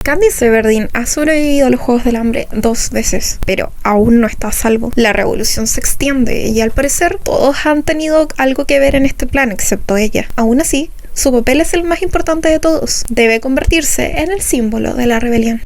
Katniss Everdeen ha sobrevivido a los Juegos del Hambre 2 veces, pero aún no está a salvo. La revolución se extiende y al parecer todos han tenido algo que ver en este plan excepto ella. Aún así, su papel es el más importante de todos. Debe convertirse en el símbolo de la rebelión.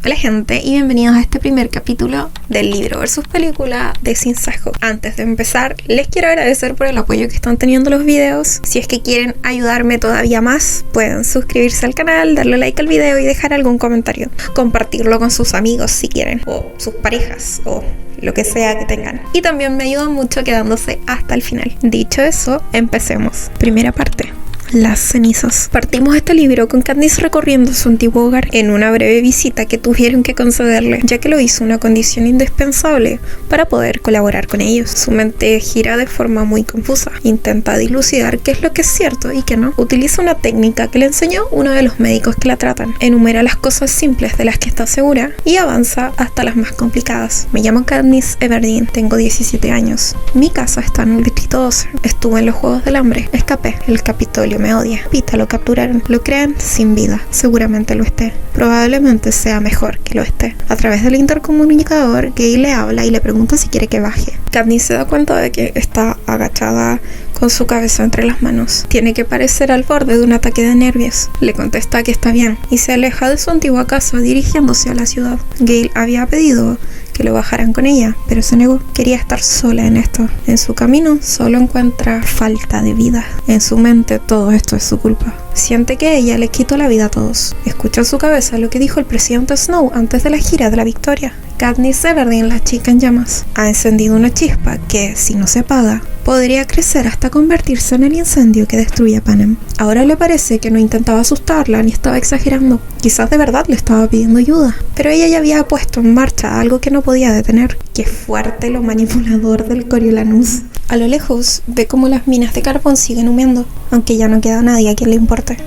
Hola gente y bienvenidos a este primer capítulo del libro versus película de Sin Sesgo. Antes de empezar, les quiero agradecer por el apoyo que están teniendo los videos. Si es que quieren ayudarme todavía más, pueden suscribirse al canal, darle like al video y dejar algún comentario. Compartirlo con sus amigos si quieren, o sus parejas, o lo que sea que tengan. Y también me ayudan mucho quedándose hasta el final. Dicho eso, empecemos. Primera parte. Las cenizas. Partimos este libro con Katniss recorriendo su antiguo hogar en una breve visita que tuvieron que concederle, ya que lo hizo una condición indispensable para poder colaborar con ellos. Su mente gira de forma muy confusa. Intenta dilucidar qué es lo que es cierto y qué no. Utiliza una técnica que le enseñó uno de los médicos que la tratan. Enumera las cosas simples de las que está segura y avanza hasta las más complicadas. Me llamo Katniss Everdeen, tengo 17 años. Mi casa está en el distrito 12. Estuve en los Juegos del Hambre. Escapé. El Capitolio me odia. Pita lo capturaron. Lo creen sin vida. Seguramente lo esté. Probablemente sea mejor que lo esté. A través del intercomunicador, Gale le habla y le pregunta si quiere que baje. Katniss se da cuenta de que está agachada con su cabeza entre las manos. Tiene que parecer al borde de un ataque de nervios. Le contesta que está bien y se aleja de su antigua casa dirigiéndose a la ciudad. Gale había pedido que lo bajaran con ella, pero se negó. Quería estar sola en esto. En su camino solo encuentra falta de vida. En su mente todo esto es su culpa. Siente que ella le quitó la vida a todos. Escucha en su cabeza lo que dijo el presidente Snow antes de la gira de la victoria. Katniss Everdeen, la chica en llamas, ha encendido una chispa que, si no se apaga, podría crecer hasta convertirse en el incendio que destruye a Panem. Ahora le parece que no intentaba asustarla ni estaba exagerando. Quizás de verdad le estaba pidiendo ayuda, pero ella ya había puesto en marcha algo que no podía detener. Qué fuerte lo manipulador del Coriolanus. A lo lejos ve cómo las minas de carbón siguen humeando, aunque ya no queda nadie a quien le importe.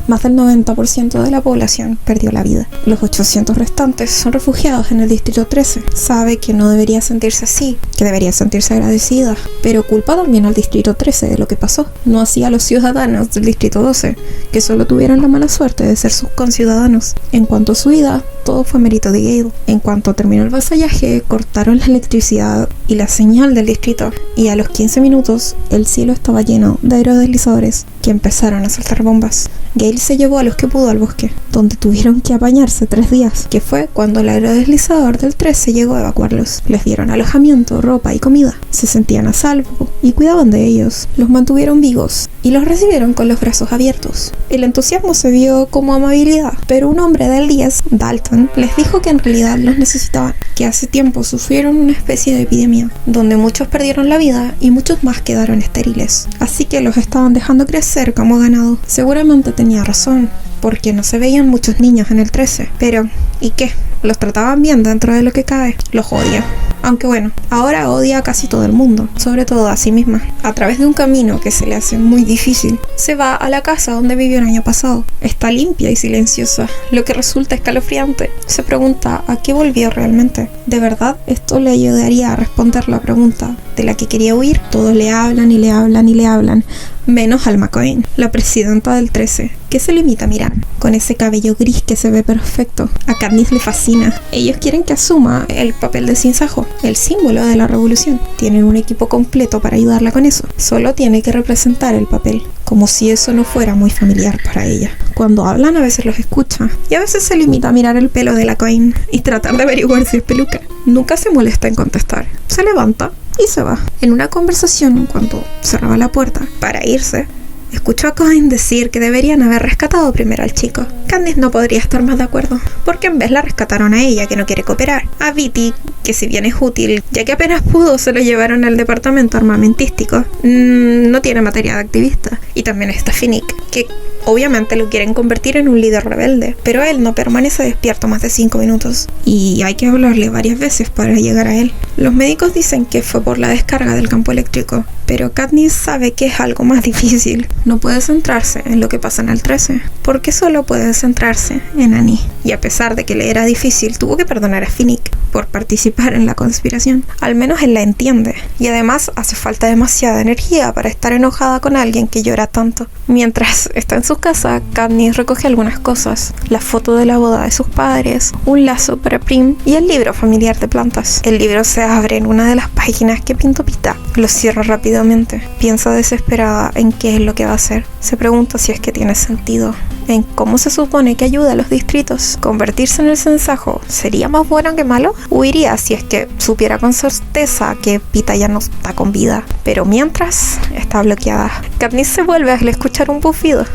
Más del 90% de la población perdió la vida. Los 800 restantes son refugiados en el distrito 13. Sabe que no debería sentirse así, que debería sentirse agradecida, pero culpa también al distrito 13 de lo que pasó. No así a los ciudadanos del distrito 12, que solo tuvieron la mala suerte de ser sus conciudadanos. En cuanto a su vida, todo fue mérito de Gale. En cuanto terminó el vasallaje, cortaron la electricidad y la señal del distrito, y a los 15 minutos el cielo estaba lleno de aerodeslizadores que empezaron a soltar bombas. Gale se llevó a los que pudo al bosque, donde tuvieron que apañarse 3 días, que fue cuando el aerodeslizador del 13 llegó a evacuarlos. Les dieron alojamiento, ropa y comida. Se sentían a salvo y cuidaban de ellos. Los mantuvieron vivos y los recibieron con los brazos abiertos. El entusiasmo se vio como amabilidad, pero un hombre del 10, Dalton, les dijo que en realidad los necesitaban, que hace tiempo sufrieron una especie de epidemia, donde muchos perdieron la vida y muchos más quedaron estériles. Así que los estaban dejando crecer como ganado. Seguramente tenía razón, porque no se veían muchos niños en el 13. Pero, ¿y qué? Los trataban bien dentro de lo que cabe. Los odia. Aunque bueno, ahora odia a casi todo el mundo, sobre todo a sí misma. A través de un camino que se le hace muy difícil, se va a la casa donde vivió el año pasado. Está limpia y silenciosa, lo que resulta escalofriante. Se pregunta a qué volvió realmente. ¿De verdad esto le ayudaría a responder la pregunta de la que quería huir? Todos le hablan y le hablan y le hablan, menos Alma Coin, la presidenta del 13, que se limita a mirar, con ese cabello gris que se ve perfecto. A Katniss le fascina. Ellos quieren que asuma el papel de Sin Sesgo, el símbolo de la revolución. Tienen un equipo completo para ayudarla con eso. Solo tiene que representar el papel, como si eso no fuera muy familiar para ella. Cuando hablan a veces los escucha, y a veces se limita a mirar el pelo de la Coin y tratar de averiguar si es peluca. Nunca se molesta en contestar. Se levanta y se va. En una conversación, cuando cerraba la puerta para irse, escuchó a Coin decir que deberían haber rescatado primero al chico. Katniss no podría estar más de acuerdo, porque en vez la rescataron a ella, que no quiere cooperar. A Beetee, que si bien es útil, ya que apenas pudo se lo llevaron al departamento armamentístico, no tiene materia de activista. Y también está Finnick, que obviamente lo quieren convertir en un líder rebelde, pero él no permanece despierto más de 5 minutos, y hay que hablarle varias veces para llegar a él. Los médicos dicen que fue por la descarga del campo eléctrico, pero Katniss sabe que es algo más difícil. No puede centrarse en lo que pasa en el 13. porque solo puede centrarse en Annie. Y a pesar de que le era difícil, tuvo que perdonar a Finnick por participar en la conspiración. Al menos él la entiende. Y además hace falta demasiada energía para estar enojada con alguien que llora tanto. Mientras está en su casa, Katniss recoge algunas cosas: la foto de la boda de sus padres, un lazo para Prim y el libro familiar de plantas. El libro se abre en una de las páginas que pintó Pita. Lo cierra rápidamente. Piensa desesperada en qué es lo que va a hacer. Se pregunta si es que tiene sentido, en cómo se supone que ayuda a los distritos. ¿Convertirse en el Sensajo sería más bueno que malo? Huiría si es que supiera con certeza que Pita ya no está con vida. Pero mientras, está bloqueada. Katniss se vuelve al escuchar un bufido.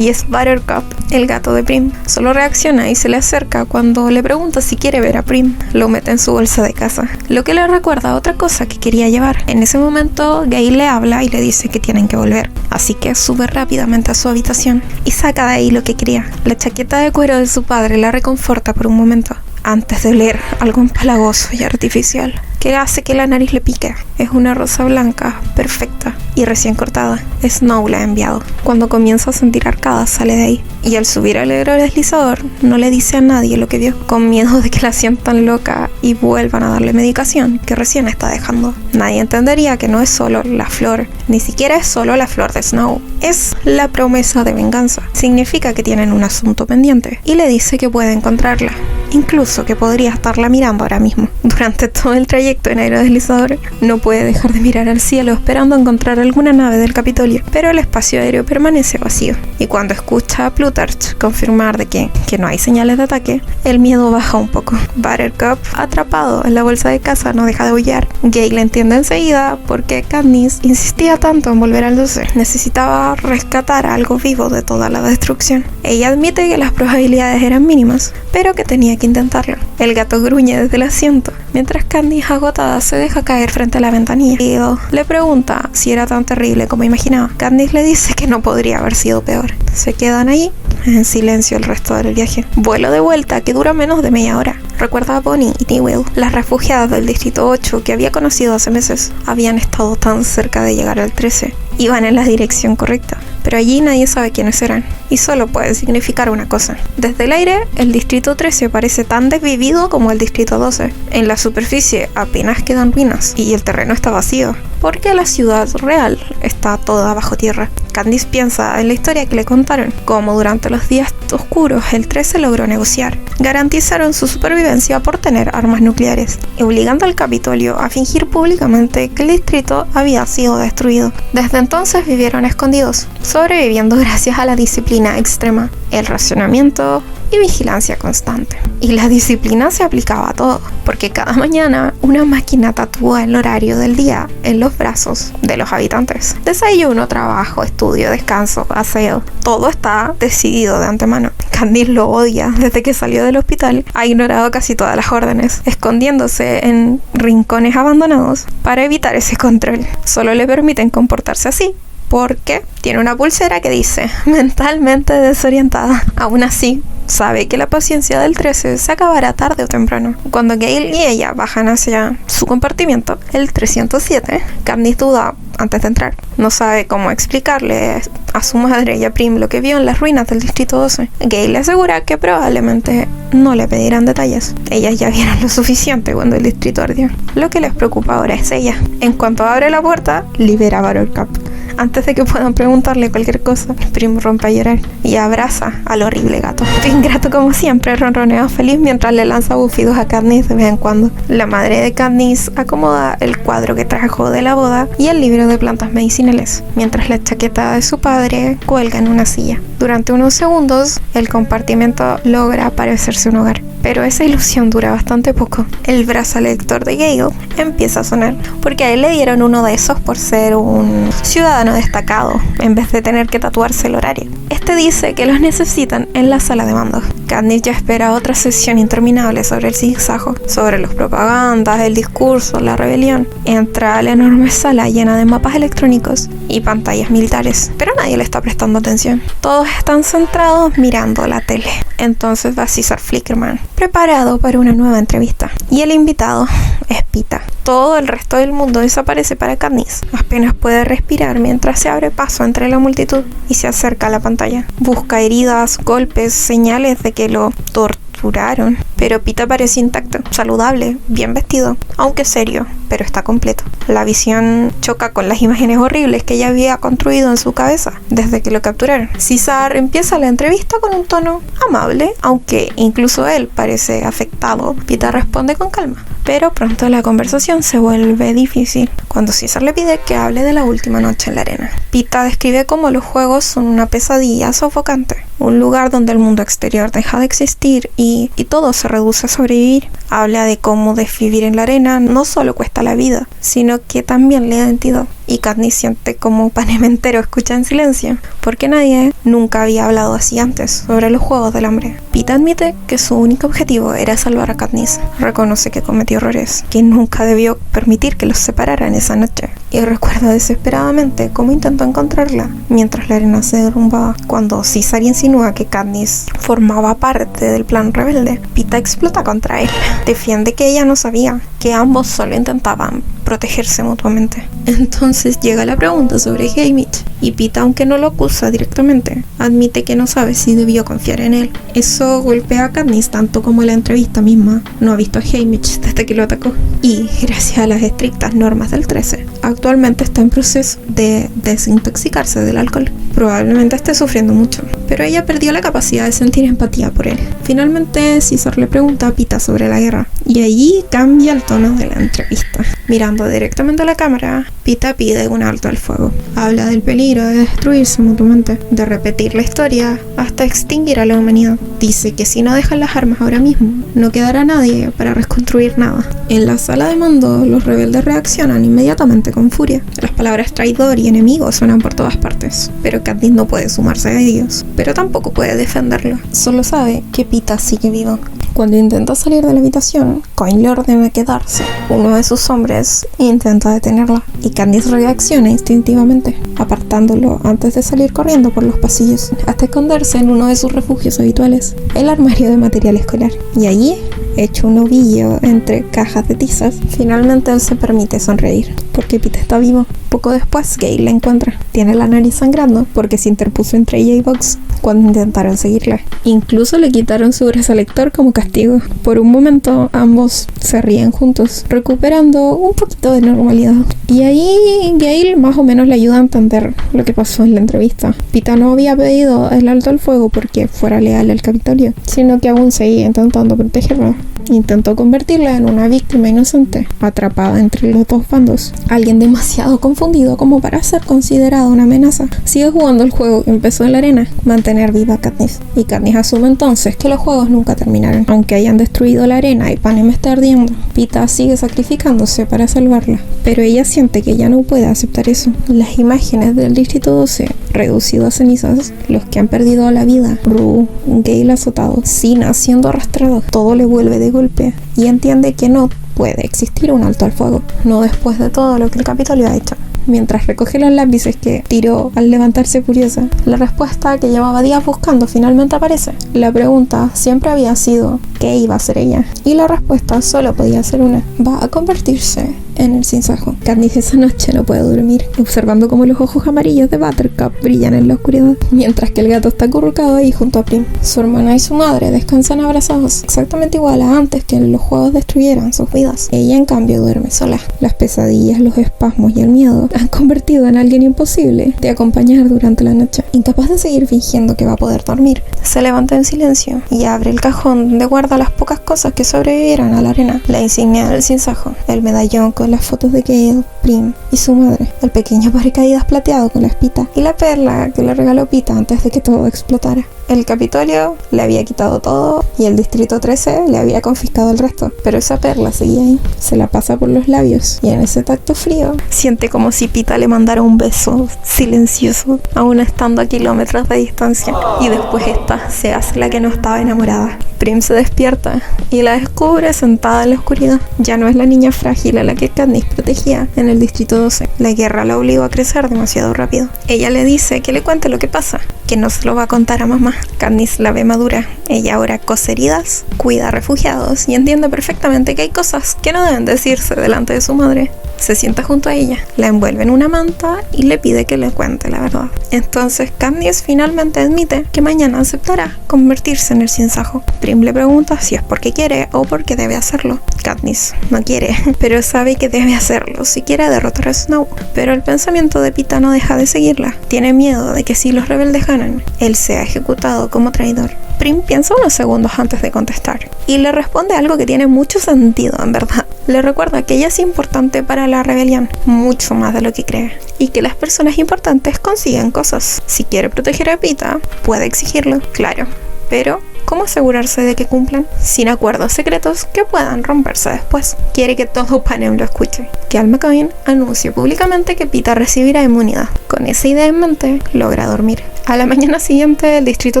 Y es Buttercup, el gato de Prim. Solo reacciona y se le acerca cuando le pregunta si quiere ver a Prim. Lo mete en su bolsa de casa, lo que le recuerda a otra cosa que quería llevar. En ese momento, Gale le habla y le dice que tienen que volver. Así que sube rápidamente a su habitación y saca de ahí lo que quería. La chaqueta de cuero de su padre la reconforta por un momento, antes de oler algo empalagoso y artificial que hace que la nariz le pique. Es una rosa blanca, perfecta y recién cortada. Snow la ha enviado. Cuando comienza a sentir arcadas, sale de ahí. Y al subir al aerodeslizador, no le dice a nadie lo que vio, con miedo de que la sientan loca y vuelvan a darle medicación que recién está dejando. Nadie entendería que no es solo la flor, ni siquiera es solo la flor de Snow. Es la promesa de venganza. Significa que tienen un asunto pendiente. Y le dice que puede encontrarla. Incluso que podría estarla mirando ahora mismo. Durante todo el trayecto en aerodeslizador, no puede dejar de mirar al cielo esperando encontrar alguna nave del Capitolio, pero el espacio aéreo permanece vacío. Y cuando escucha a Plutarch confirmar de que no hay señales de ataque, el miedo baja un poco. Buttercup, atrapado en la bolsa de casa, no deja de aullar. Gale entiende enseguida por qué Katniss insistía tanto en volver al 12. Necesitaba rescatar a algo vivo de toda la destrucción. Ella admite que las probabilidades eran mínimas, pero que tenía que intentarlo. El gato gruñe desde el asiento, mientras Katniss, agotada, se deja caer frente a la ventanilla. Y le pregunta si era tan terrible como imaginaba. Katniss le dice que no podría haber sido peor. Se quedan ahí en silencio el resto del viaje. Vuelo de vuelta que dura menos de media hora. Recuerda a Bonnie y Newell, las refugiadas del Distrito 8 que había conocido hace meses. Habían estado tan cerca de llegar al 13. Iban en la dirección correcta, pero allí nadie sabe quiénes eran, y solo puede significar una cosa. Desde el aire, el Distrito 13 parece tan desvivido como el Distrito 12. En la superficie apenas quedan ruinas, y el terreno está vacío, porque la ciudad real está toda bajo tierra. Katniss piensa en la historia que le contaron, cómo durante los días oscuros el 13 logró negociar. Garantizaron su supervivencia por tener armas nucleares, obligando al Capitolio a fingir públicamente que el distrito había sido destruido. Desde entonces vivieron escondidos, sobreviviendo gracias a la disciplina extrema, el racionamiento y vigilancia constante. Y la disciplina se aplicaba a todo, porque cada mañana una máquina tatúa el horario del día en los brazos de los habitantes. Desayuno, trabajo, estudio, descanso, aseo, todo está decidido de antemano. Katniss lo odia desde que salió del hospital. Ha ignorado casi todas las órdenes, escondiéndose en rincones abandonados para evitar ese control. Solo le permiten comportarse así porque tiene una pulsera que dice mentalmente desorientada. Aún así, sabe que la paciencia del 13 se acabará tarde o temprano. Cuando Gale y ella bajan hacia su compartimiento, el 307, Katniss duda antes de entrar. No sabe cómo explicarle a su madre y a Prim lo que vio en las ruinas del Distrito 12. Gale le asegura que probablemente no le pedirán detalles. Ellas ya vieron lo suficiente cuando el distrito ardió. Lo que les preocupa ahora es ella. En cuanto abre la puerta, libera a Buttercup. Antes de que puedan preguntarle cualquier cosa, Prim rompe a llorar y abraza al horrible gato. Ingrato como siempre, ronronea feliz mientras le lanza bufidos a Katniss de vez en cuando. La madre de Katniss acomoda el cuadro que trajo de la boda y el libro de plantas medicinales, mientras la chaqueta de su padre cuelga en una silla. Durante unos segundos, el compartimento logra parecerse un hogar, pero esa ilusión dura bastante poco. El brazalete de Gale empieza a sonar, porque a él le dieron uno de esos por ser un ciudadano destacado, en vez de tener que tatuarse el horario. Este dice que los necesitan en la sala de mando. Katniss ya espera otra sesión interminable sobre el Sensajo, sobre las propagandas, el discurso, la rebelión. Entra a la enorme sala llena de mapas mapas electrónicos y pantallas militares, pero nadie le está prestando atención. Todos están centrados mirando la tele. Entonces va César Flickerman, preparado para una nueva entrevista, y el invitado es Pita. Todo el resto del mundo desaparece para Katniss. Apenas puede respirar mientras se abre paso entre la multitud y se acerca a la pantalla. Busca heridas, golpes, señales de que lo torturaron, pero Pita parece intacto, saludable, bien vestido, aunque serio, pero está completo. La visión choca con las imágenes horribles que ella había construido en su cabeza desde que lo capturaron. César empieza la entrevista con un tono amable, aunque incluso él parece afectado. Pita responde con calma, pero pronto la conversación se vuelve difícil cuando César le pide que hable de la última noche en la arena. Pita describe cómo los juegos son una pesadilla sofocante, un lugar donde el mundo exterior deja de existir y todo se reduce a sobrevivir. Habla de cómo desvivir en la arena no solo cuesta la vida, sino que también la identidad. Y Katniss siente como Panem entero escucha en silencio, porque nadie nunca había hablado así antes sobre los Juegos del Hambre. Pita admite que su único objetivo era salvar a Katniss. Reconoce que cometió errores, que nunca debió permitir que los separaran esa noche. Y recuerda desesperadamente cómo intentó encontrarla mientras la arena se derrumbaba. Cuando César insinúa que Katniss formaba parte del plan rebelde, Pita explota contra él. Defiende que ella no sabía, que ambos solo intentaban protegerse mutuamente. Entonces llega la pregunta sobre Haymitch, y Pita, aunque no lo acusa directamente, admite que no sabe si debió confiar en él. Eso golpea a Katniss tanto como la entrevista misma. No ha visto a Haymitch desde que lo atacó, y gracias a las estrictas normas del 13, actualmente está en proceso de desintoxicarse del alcohol. Probablemente esté sufriendo mucho, pero ella perdió la capacidad de sentir empatía por él. Finalmente César le pregunta a Pita sobre la guerra, y allí cambia el tono de la entrevista. Mirando directamente a la cámara, Pita pide un alto al fuego. Habla del peligro de destruirse mutuamente, de repetir la historia hasta extinguir a la humanidad. Dice que si no dejan las armas ahora mismo, no quedará nadie para reconstruir nada. En la sala de mando, los rebeldes reaccionan inmediatamente con furia. Las palabras traidor y enemigo suenan por todas partes, pero Katniss no puede sumarse a ellos, pero tampoco puede defenderlo. Solo sabe que Pita sigue vivo. Cuando intenta salir de la habitación, Coin le ordena quedarse. Uno de sus hombres intenta detenerla y Katniss reacciona instintivamente, apartándolo antes de salir corriendo por los pasillos hasta esconderse en uno de sus refugios habituales, el armario de material escolar. Y allí, hecho un ovillo entre cajas de tizas, finalmente él se permite sonreír, porque Pita está vivo. Poco después, Gale la encuentra. Tiene la nariz sangrando porque se interpuso entre ella y Bugs cuando intentaron seguirla. Incluso le quitaron su brazalector como castigo. Por un momento, ambos se ríen juntos, recuperando un poquito de normalidad. Y ahí Gale más o menos le ayuda a entender lo que pasó en la entrevista. Pita no había pedido el alto al fuego porque fuera leal al Capitolio, sino que aún seguía intentando protegerla. Intentó convertirla en una víctima inocente, atrapada entre los dos bandos. Alguien demasiado confundido como para ser considerado una amenaza. Sigue jugando el juego que empezó en la arena, mantener viva a Katniss. Y Katniss asume entonces que los juegos nunca terminaron. Aunque hayan destruido la arena y Panem está ardiendo, Pita sigue sacrificándose para salvarla. Pero ella siente que ya no puede aceptar eso. Las imágenes del Distrito 12, reducido a cenizas, los que han perdido la vida, Rue, Gale azotado, Cinna siendo arrastrado, todo le vuelve de golpe y entiende que no puede existir un alto al fuego, no después de todo lo que el Capitolio ha hecho. Mientras recoge los lápices que tiró al levantarse furiosa, la respuesta que llevaba días buscando finalmente aparece. La pregunta siempre había sido ¿qué iba a hacer ella? Y la respuesta solo podía ser una: va a convertirse en el sinsajo. Katniss esa noche no puede dormir, observando cómo los ojos amarillos de Buttercup brillan en la oscuridad, mientras que el gato está acurrucado ahí junto a Prim. Su hermana y su madre descansan abrazados, exactamente igual a antes que los juegos destruyeran sus vidas. Ella en cambio duerme sola. Las pesadillas, los espasmos y el miedo han convertido en alguien imposible de acompañar durante la noche. Incapaz de seguir fingiendo que va a poder dormir, se levanta en silencio y abre el cajón donde guarda las pocas cosas que sobrevivieron a la arena: la insignia del sinsajo, el medallón con las fotos de Gale, Prim y su madre, el pequeño paracaídas plateado con la espita y la perla que le regaló Pita antes de que todo explotara. El Capitolio le había quitado todo y el Distrito 13 le había confiscado el resto, pero esa perla seguía ahí. Se la pasa por los labios y en ese tacto frío siente como si Pita le mandara un beso silencioso, aún estando a kilómetros de distancia, y después esta se hace la que no estaba enamorada. Prim se despierta y la descubre sentada en la oscuridad. Ya no es la niña frágil a la que Katniss protegía en el del Distrito 12. La guerra la obligó a crecer demasiado rápido. Ella le dice que le cuente lo que pasa, que no se lo va a contar a mamá. Katniss la ve madura. Ella ahora cose heridas, cuida a refugiados y entiende perfectamente que hay cosas que no deben decirse delante de su madre. Se sienta junto a ella, la envuelve en una manta y le pide que le cuente la verdad. Entonces Katniss finalmente admite que mañana aceptará convertirse en el Sin Sajo. Prim le pregunta si es porque quiere o porque debe hacerlo. Katniss no quiere, pero sabe que debe hacerlo si quiere derrotar a Snow. Pero el pensamiento de Peeta no deja de seguirla. Tiene miedo de que si los rebeldes ganan, él sea ejecutado como traidor. Prim piensa unos segundos antes de contestar y le responde algo que tiene mucho sentido, en verdad. Le recuerda que ella es importante para la rebelión, mucho más de lo que cree, y que las personas importantes consiguen cosas. Si quiere proteger a Peeta, puede exigirlo, claro, pero ¿cómo asegurarse de que cumplan? Sin acuerdos secretos que puedan romperse después. Quiere que todo Panem lo escuche. Que Al McCoy anuncie públicamente que Peeta recibirá inmunidad. Con esa idea en mente, logra dormir. A la mañana siguiente, el Distrito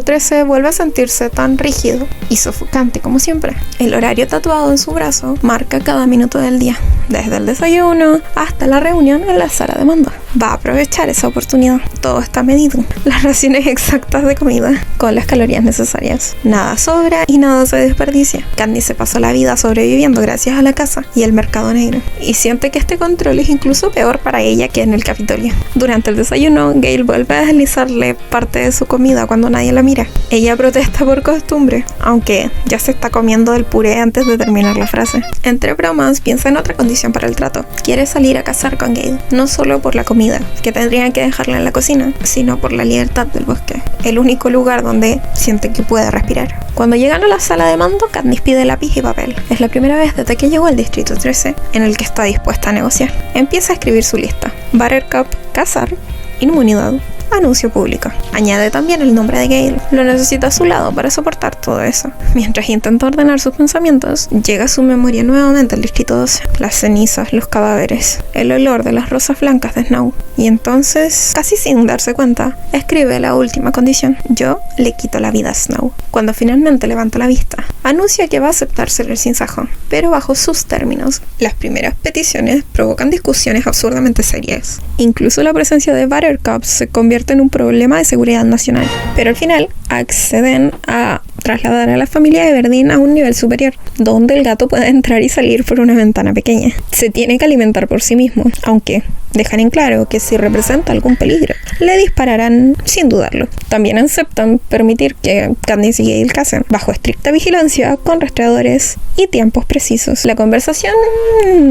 13 vuelve a sentirse tan rígido y sofocante como siempre. El horario tatuado en su brazo marca cada minuto del día, desde el desayuno hasta la reunión en la sala de mando. Va a aprovechar esa oportunidad. Todo está medido. Las raciones exactas de comida, con las calorías necesarias. Nada sobra y nada se desperdicia. Candy se pasó la vida sobreviviendo gracias a la casa y el mercado negro. Y siente que este control es incluso peor para ella que en el Capitolio. Durante el desayuno, Gale vuelve a deslizarle parte de su comida cuando nadie la mira. Ella protesta por costumbre, aunque ya se está comiendo el puré antes de terminar la frase. Entre bromas, piensa en otra condición para el trato. Quiere salir a cazar con Gale, no solo por la comida, que tendrían que dejarla en la cocina, sino por la libertad del bosque, el único lugar donde siente que puede respirar. Cuando llegan a la sala de mando, Katniss pide lápiz y papel. Es la primera vez desde que llegó al Distrito 13 en el que está dispuesta a negociar. Empieza a escribir su lista: Buttercup, cazar, inmunidad, anuncio público. Añade también el nombre de Gale. Lo necesita a su lado para soportar todo eso. Mientras intenta ordenar sus pensamientos, llega a su memoria nuevamente el Distrito 12. Las cenizas, los cadáveres, el olor de las rosas blancas de Snow. Y entonces, casi sin darse cuenta, escribe la última condición: yo le quito la vida a Snow. Cuando finalmente levanta la vista, anuncia que va a aceptar ser el Sin Sajo, pero bajo sus términos. Las primeras peticiones provocan discusiones absurdamente serias. Incluso la presencia de Buttercup se convierte en un problema de seguridad nacional, pero al final acceden a trasladar a la familia de Everdeen a un nivel superior, donde el gato puede entrar y salir por una ventana pequeña. Se tiene que alimentar por sí mismo, aunque dejan en claro que si representa algún peligro, le dispararán sin dudarlo. También aceptan permitir que Katniss y Gale cacen, bajo estricta vigilancia, con rastreadores y tiempos precisos. La conversación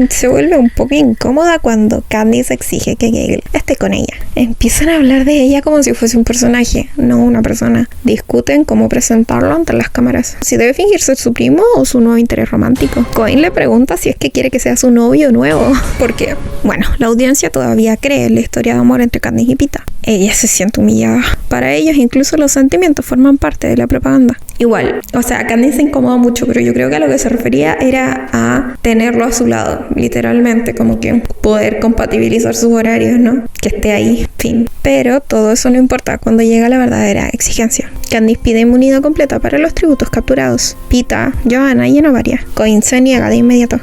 se vuelve un poco incómoda cuando Katniss exige que Gale esté con ella. Empiezan a hablar de ella como si fuese un personaje, no una persona. Discuten cómo presentarlo ante las cámaras, si debe fingir ser su primo o su nuevo interés romántico. Cohen le pregunta si es que quiere que sea su novio nuevo, porque, bueno, la audiencia todavía cree en la historia de amor entre Katniss y Peeta. Ella se siente humillada. Para ellos incluso los sentimientos forman parte de la propaganda. Igual, o sea, Katniss se incomoda mucho, pero yo creo que a lo que se refería era a tenerlo a su lado, literalmente, como que poder compatibilizar sus horarios, ¿no? Que esté ahí, fin. Pero todo eso no importa cuando llega la verdadera exigencia. Katniss pide inmunidad completa para los tributos capturados. Peeta, Johanna y Enobaria. Cohen se niega de inmediato.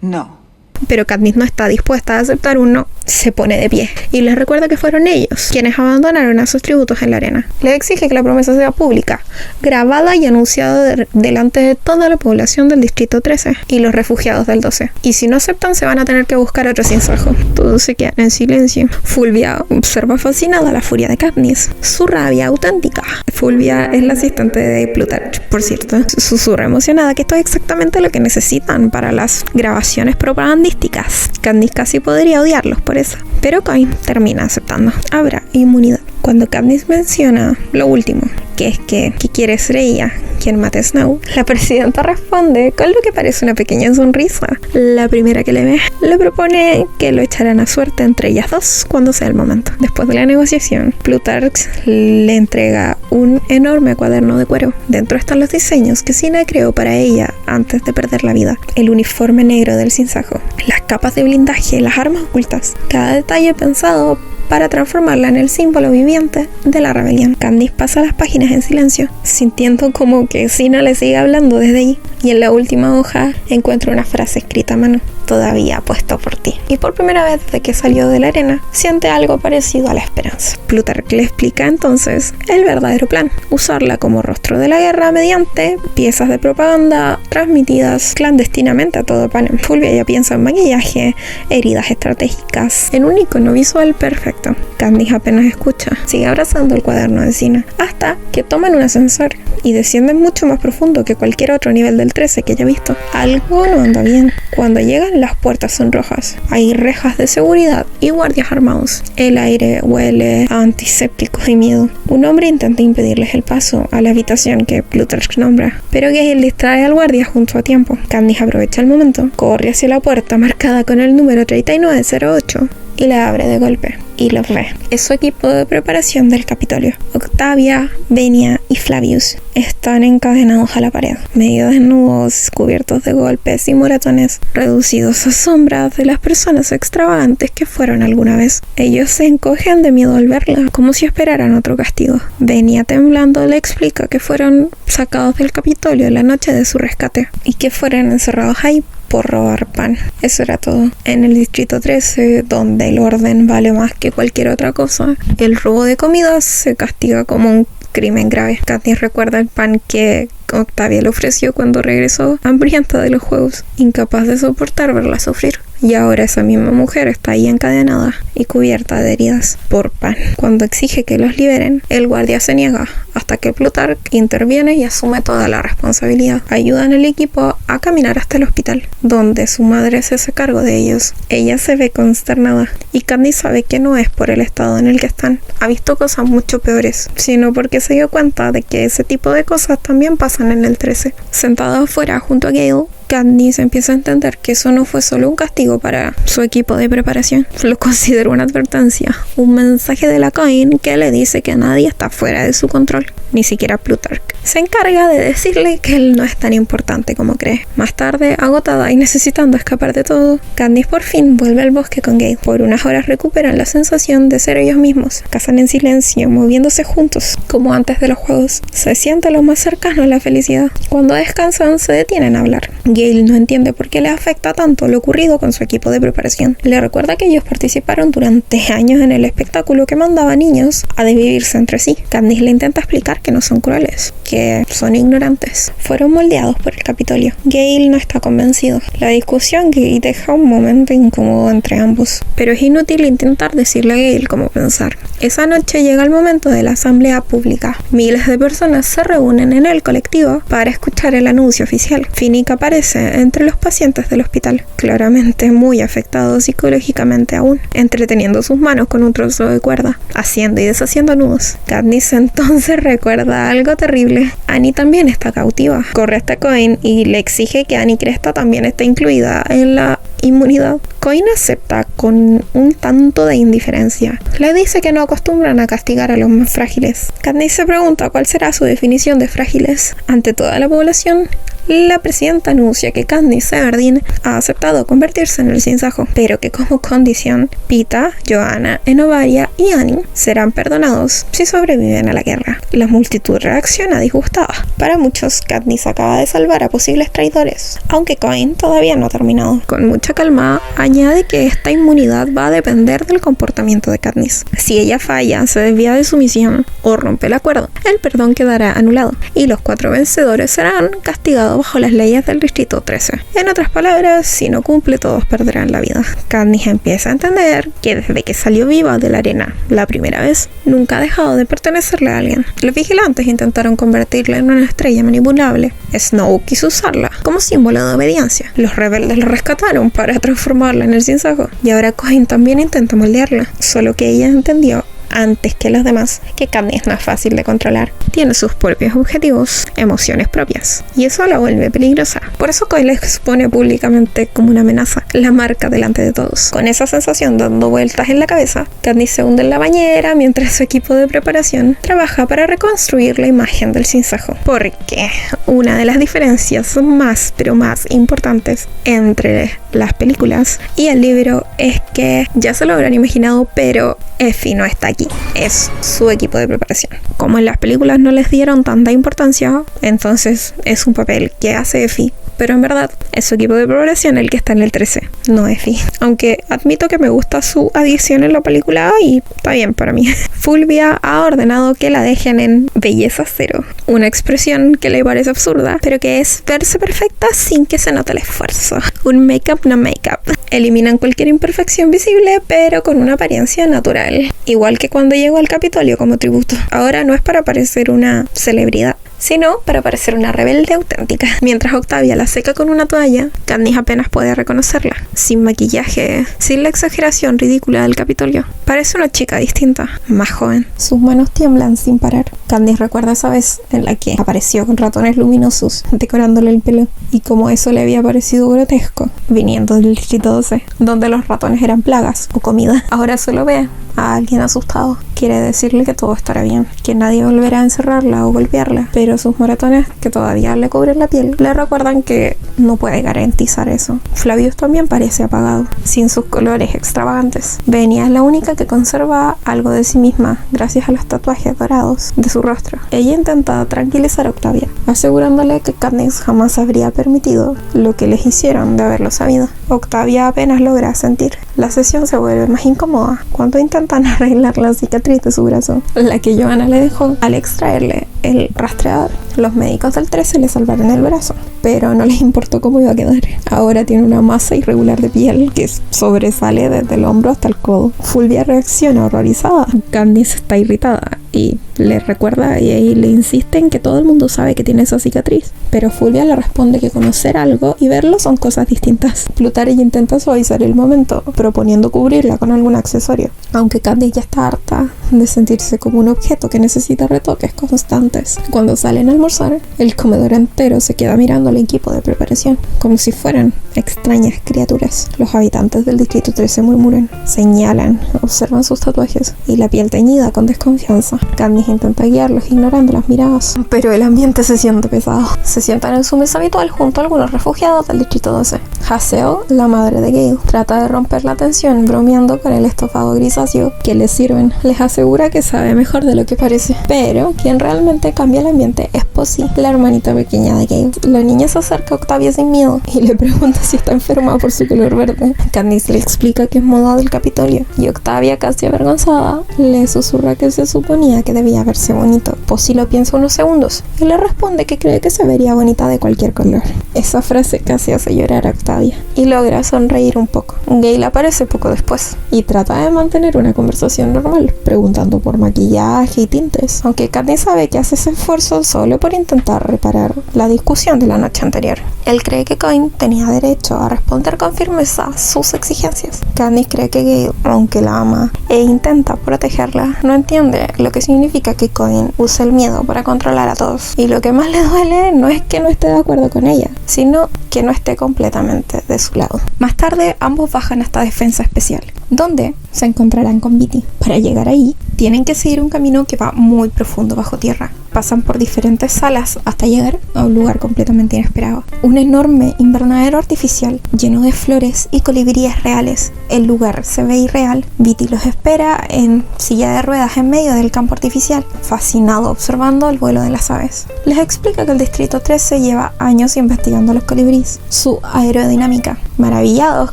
No. Pero Katniss no está dispuesta a aceptar un no. Se pone de pie y les recuerda que fueron ellos quienes abandonaron a sus tributos en la arena. Le exige que la promesa sea pública, grabada y anunciada delante de toda la población del Distrito 13 y los refugiados del 12. Y si no aceptan, se van a tener que buscar otro Sin Sajo. Todos se quedan en silencio. Fulvia observa fascinada la furia de Katniss, su rabia auténtica. Fulvia es la asistente de Plutarch, por cierto. Susurra emocionada que esto es exactamente lo que necesitan para las grabaciones propagandísticas. Katniss casi podría odiarlos por eso, pero Cohen termina aceptando. Habrá inmunidad. Cuando Katniss menciona lo último, que es que quiere ser ella quien mate a Snow, la presidenta responde con lo que parece una pequeña sonrisa. La primera que le ve le propone que lo echarán a suerte entre ellas dos cuando sea el momento. Después de la negociación, Plutarch le entrega un enorme cuaderno de cuero. Dentro están los diseños que Sina creó para ella antes de perder la vida: el uniforme negro del Sin Sajo, las capas de blindaje, las armas ocultas, cada detalle pensado para transformarla en el símbolo viviente de la rebelión. Katniss pasa las páginas en silencio, sintiendo como que Sina le sigue hablando desde allí, y en la última hoja encuentra una frase escrita a mano: todavía apuesto por ti. Y por primera vez desde que salió de la arena, siente algo parecido a la esperanza. Plutarch le explica entonces el verdadero plan: usarla como rostro de la guerra mediante piezas de propaganda transmitidas clandestinamente a todo Panem. Fulvia ya piensa en maquillaje, heridas estratégicas, en un icono visual perfecto. Katniss apenas escucha, sigue abrazando el cuaderno de Sina, hasta que toman un ascensor y descienden mucho más profundo que cualquier otro nivel del 13 que haya visto. Algo no anda bien. Cuando llegan, las puertas son rojas. Hay rejas de seguridad y guardias armados. El aire huele a antisépticos y miedo. Un hombre intenta impedirles el paso a la habitación que Plutarch nombra, pero Gale distrae al guardia junto a tiempo. Katniss aprovecha el momento, corre hacia la puerta marcada con el número 3908 y la abre de golpe, y los ve. Es su equipo de preparación del Capitolio. Octavia, Venia y Flavius están encadenados a la pared, medio desnudos, cubiertos de golpes y moratones, reducidos a sombras de las personas extravagantes que fueron alguna vez. Ellos se encogen de miedo al verla, como si esperaran otro castigo. Venia, temblando, le explica que fueron sacados del Capitolio la noche de su rescate y que fueron encerrados ahí por robar pan. Eso era todo. En el distrito 13, donde el orden vale más que cualquier otra cosa, el robo de comida se castiga como un crimen grave. Katniss recuerda el pan que Octavia le ofreció cuando regresó hambrienta de los juegos, incapaz de soportar verla sufrir. Y ahora esa misma mujer está ahí encadenada y cubierta de heridas por pan. Cuando exige que los liberen, el guardia se niega, hasta que Plutarch interviene y asume toda la responsabilidad. Ayudan al equipo a caminar hasta el hospital, donde su madre se hace cargo de ellos. Ella se ve consternada, y Katniss sabe que no es por el estado en el que están. Ha visto cosas mucho peores, sino porque se dio cuenta de que ese tipo de cosas también pasan en el 13. Sentada afuera junto a Gale, Katniss empieza a entender que eso no fue solo un castigo para su equipo de preparación. Lo considera una advertencia, un mensaje de la Coin que le dice que nadie está fuera de su control, ni siquiera Plutarch. Se encarga de decirle que él no es tan importante como cree. Más tarde, agotada y necesitando escapar de todo, Katniss por fin vuelve al bosque con Gale. Por unas horas recuperan la sensación de ser ellos mismos. Cazan en silencio, moviéndose juntos, como antes de los juegos. Se siente lo más cercano a la felicidad. Cuando descansan, se detienen a hablar. Gale no entiende por qué le afecta tanto lo ocurrido con su equipo de preparación. Le recuerda que ellos participaron durante años en el espectáculo que mandaba a niños a desvivirse entre sí. Katniss le intenta explicar que no son crueles, que son ignorantes. Fueron moldeados por el Capitolio. Gale no está convencido. La discusión gay deja un momento incómodo entre ambos, pero es inútil intentar decirle a Gale cómo pensar. Esa noche llega el momento de la asamblea pública. Miles de personas se reúnen en el colectivo para escuchar el anuncio oficial. Finnick aparece entre los pacientes del hospital, claramente muy afectado psicológicamente aún, entreteniendo sus manos con un trozo de cuerda, haciendo y deshaciendo nudos. Katniss entonces recuerda algo terrible. Annie también está cautiva. Corre hasta Coin y le exige que Annie Cresta también esté incluida en la inmunidad. Coin acepta con un tanto de indiferencia. Le dice que no acostumbran a castigar a los más frágiles. Katniss se pregunta cuál será su definición de frágiles. Ante toda la población, la presidenta anuncia que Katniss Everdeen ha aceptado convertirse en el sinsajo, pero que como condición, Pita, Johanna, Enobaria y Annie serán perdonados si sobreviven a la guerra. La multitud reacciona disgustada. Para muchos, Katniss acaba de salvar a posibles traidores, aunque Coin todavía no ha terminado. Con mucha calma, añade que esta inmunidad va a depender del comportamiento de Katniss. Si ella falla, se desvía de su misión o rompe el acuerdo, el perdón quedará anulado y los 4 vencedores serán castigados bajo las leyes del distrito 13. En otras palabras, si no cumple, todos perderán la vida. Katniss empieza a entender que desde que salió viva de la arena la primera vez, nunca ha dejado de pertenecerle a alguien. Los vigilantes intentaron convertirla en una estrella manipulable. Snow quiso usarla como símbolo de obediencia. Los rebeldes la rescataron para transformarla en el sinsajo. Y ahora Coin también intenta moldearla. Solo que ella entendió antes que los demás que Katniss no es fácil de controlar. Tiene sus propios objetivos, emociones propias, y eso la vuelve peligrosa. Por eso Coin la expone públicamente como una amenaza, la marca delante de todos. Con esa sensación dando vueltas en la cabeza, Katniss se hunde en la bañera mientras su equipo de preparación trabaja para reconstruir la imagen del sinsajo. Porque una de las diferencias más, pero más importantes entre las películas y el libro es que, ya se lo habrán imaginado, pero Effie no está aquí. Es su equipo de preparación. Como en las películas no les dieron tanta importancia, entonces es un papel que hace Effie pero en verdad es su equipo de progresión el que está en el 13, no Effie. Aunque admito que me gusta su adición en la película y está bien para mí. Fulvia ha ordenado que la dejen en belleza cero, una expresión que le parece absurda, pero que es verse perfecta sin que se note el esfuerzo. Un make-up no make-up. Eliminan cualquier imperfección visible, pero con una apariencia natural. Igual que cuando llegó al Capitolio como tributo. Ahora no es para parecer una celebridad, sino para parecer una rebelde auténtica. Mientras Octavia la seca con una toalla, Katniss apenas puede reconocerla. Sin maquillaje, sin la exageración ridícula del Capitolio. Parece una chica distinta, más joven. Sus manos tiemblan sin parar. Katniss recuerda esa vez en la que apareció con ratones luminosos decorándole el pelo, y como eso le había parecido grotesco, viniendo del Distrito 12, donde los ratones eran plagas o comida. Ahora solo ve a alguien asustado. Quiere decirle que todo estará bien, que nadie volverá a encerrarla o golpearla, pero sus moratones, que todavía le cubren la piel, le recuerdan que no puede garantizar eso. Flavius también parece apagado, sin sus colores extravagantes. Venia es la única que conserva algo de sí misma, gracias a los tatuajes dorados de su rostro. Ella intenta tranquilizar a Octavia, asegurándole que Katniss jamás habría permitido lo que les hicieron de haberlo sabido. Octavia apenas logra sentir. La sesión se vuelve más incómoda cuando intentan arreglar la cicatriz de su brazo, la que Johanna le dejó al extraerle el rastreador. Los médicos del 13 le salvaron el brazo, pero no les importó cómo iba a quedar. Ahora tiene una masa irregular de piel que sobresale desde el hombro hasta el codo. Fulvia reacciona horrorizada. Katniss está irritada y le recuerda y le insiste en que todo el mundo sabe que tiene esa cicatriz, pero Fulvia le responde que conocer algo y verlo son cosas distintas. Plutarch intenta suavizar el momento, proponiendo cubrirla con algún accesorio, aunque Katniss ya está harta de sentirse como un objeto que necesita retoques constantes. Cuando salen a almorzar, el comedor entero se queda mirando al equipo de preparación, como si fueran extrañas criaturas. Los habitantes del Distrito 13 murmuran, señalan, observan sus tatuajes y la piel teñida con desconfianza. Katniss intenta guiarlos ignorando las miradas, pero el ambiente se siente pesado. Se sientan en su mesa habitual junto a algunos refugiados del Distrito 12. Haseo, la madre de Gale, trata de romper la tensión bromeando con el estofado grisáceo que les sirven. Les asegura que sabe mejor de lo que parece, pero quien realmente cambia el ambiente es Posey, la hermanita pequeña de Gale. La niña se acerca a Octavia sin miedo y le pregunta si está enferma por su color verde. Katniss le explica que es moda del Capitolio y Octavia, casi avergonzada, le susurra que se suponía que debía verse bonito. Posey lo piensa unos segundos y le responde que cree que se vería bonita de cualquier color. Esa frase casi hace llorar a Octavia y logra sonreír un poco. Gale aparece poco después y trata de mantener una conversación normal, preguntando por maquillaje y tintes, aunque Katniss sabe que hace ese esfuerzo solo por intentar reparar la discusión de la noche anterior. Él cree que Coin tenía derecho a responder con firmeza sus exigencias. Katniss cree que Gale, aunque la ama e intenta protegerla, no entiende lo que significa que Coin use el miedo para controlar a todos. Y lo que más le duele no es que no esté de acuerdo con ella, sino que no esté completamente de su lado. Más tarde, ambos bajan hasta Defensa Especial, donde se encontrarán con Beetee. Para llegar ahí, tienen que seguir un camino que va muy profundo bajo tierra. Pasan por diferentes salas hasta llegar a un lugar completamente inesperado. Un enorme invernadero artificial lleno de flores y colibríes reales. El lugar se ve irreal. Beetee los espera en silla de ruedas en medio del campo artificial, fascinado observando el vuelo de las aves. Les explica que el Distrito 13 lleva años investigando los colibríes, su aerodinámica, maravillados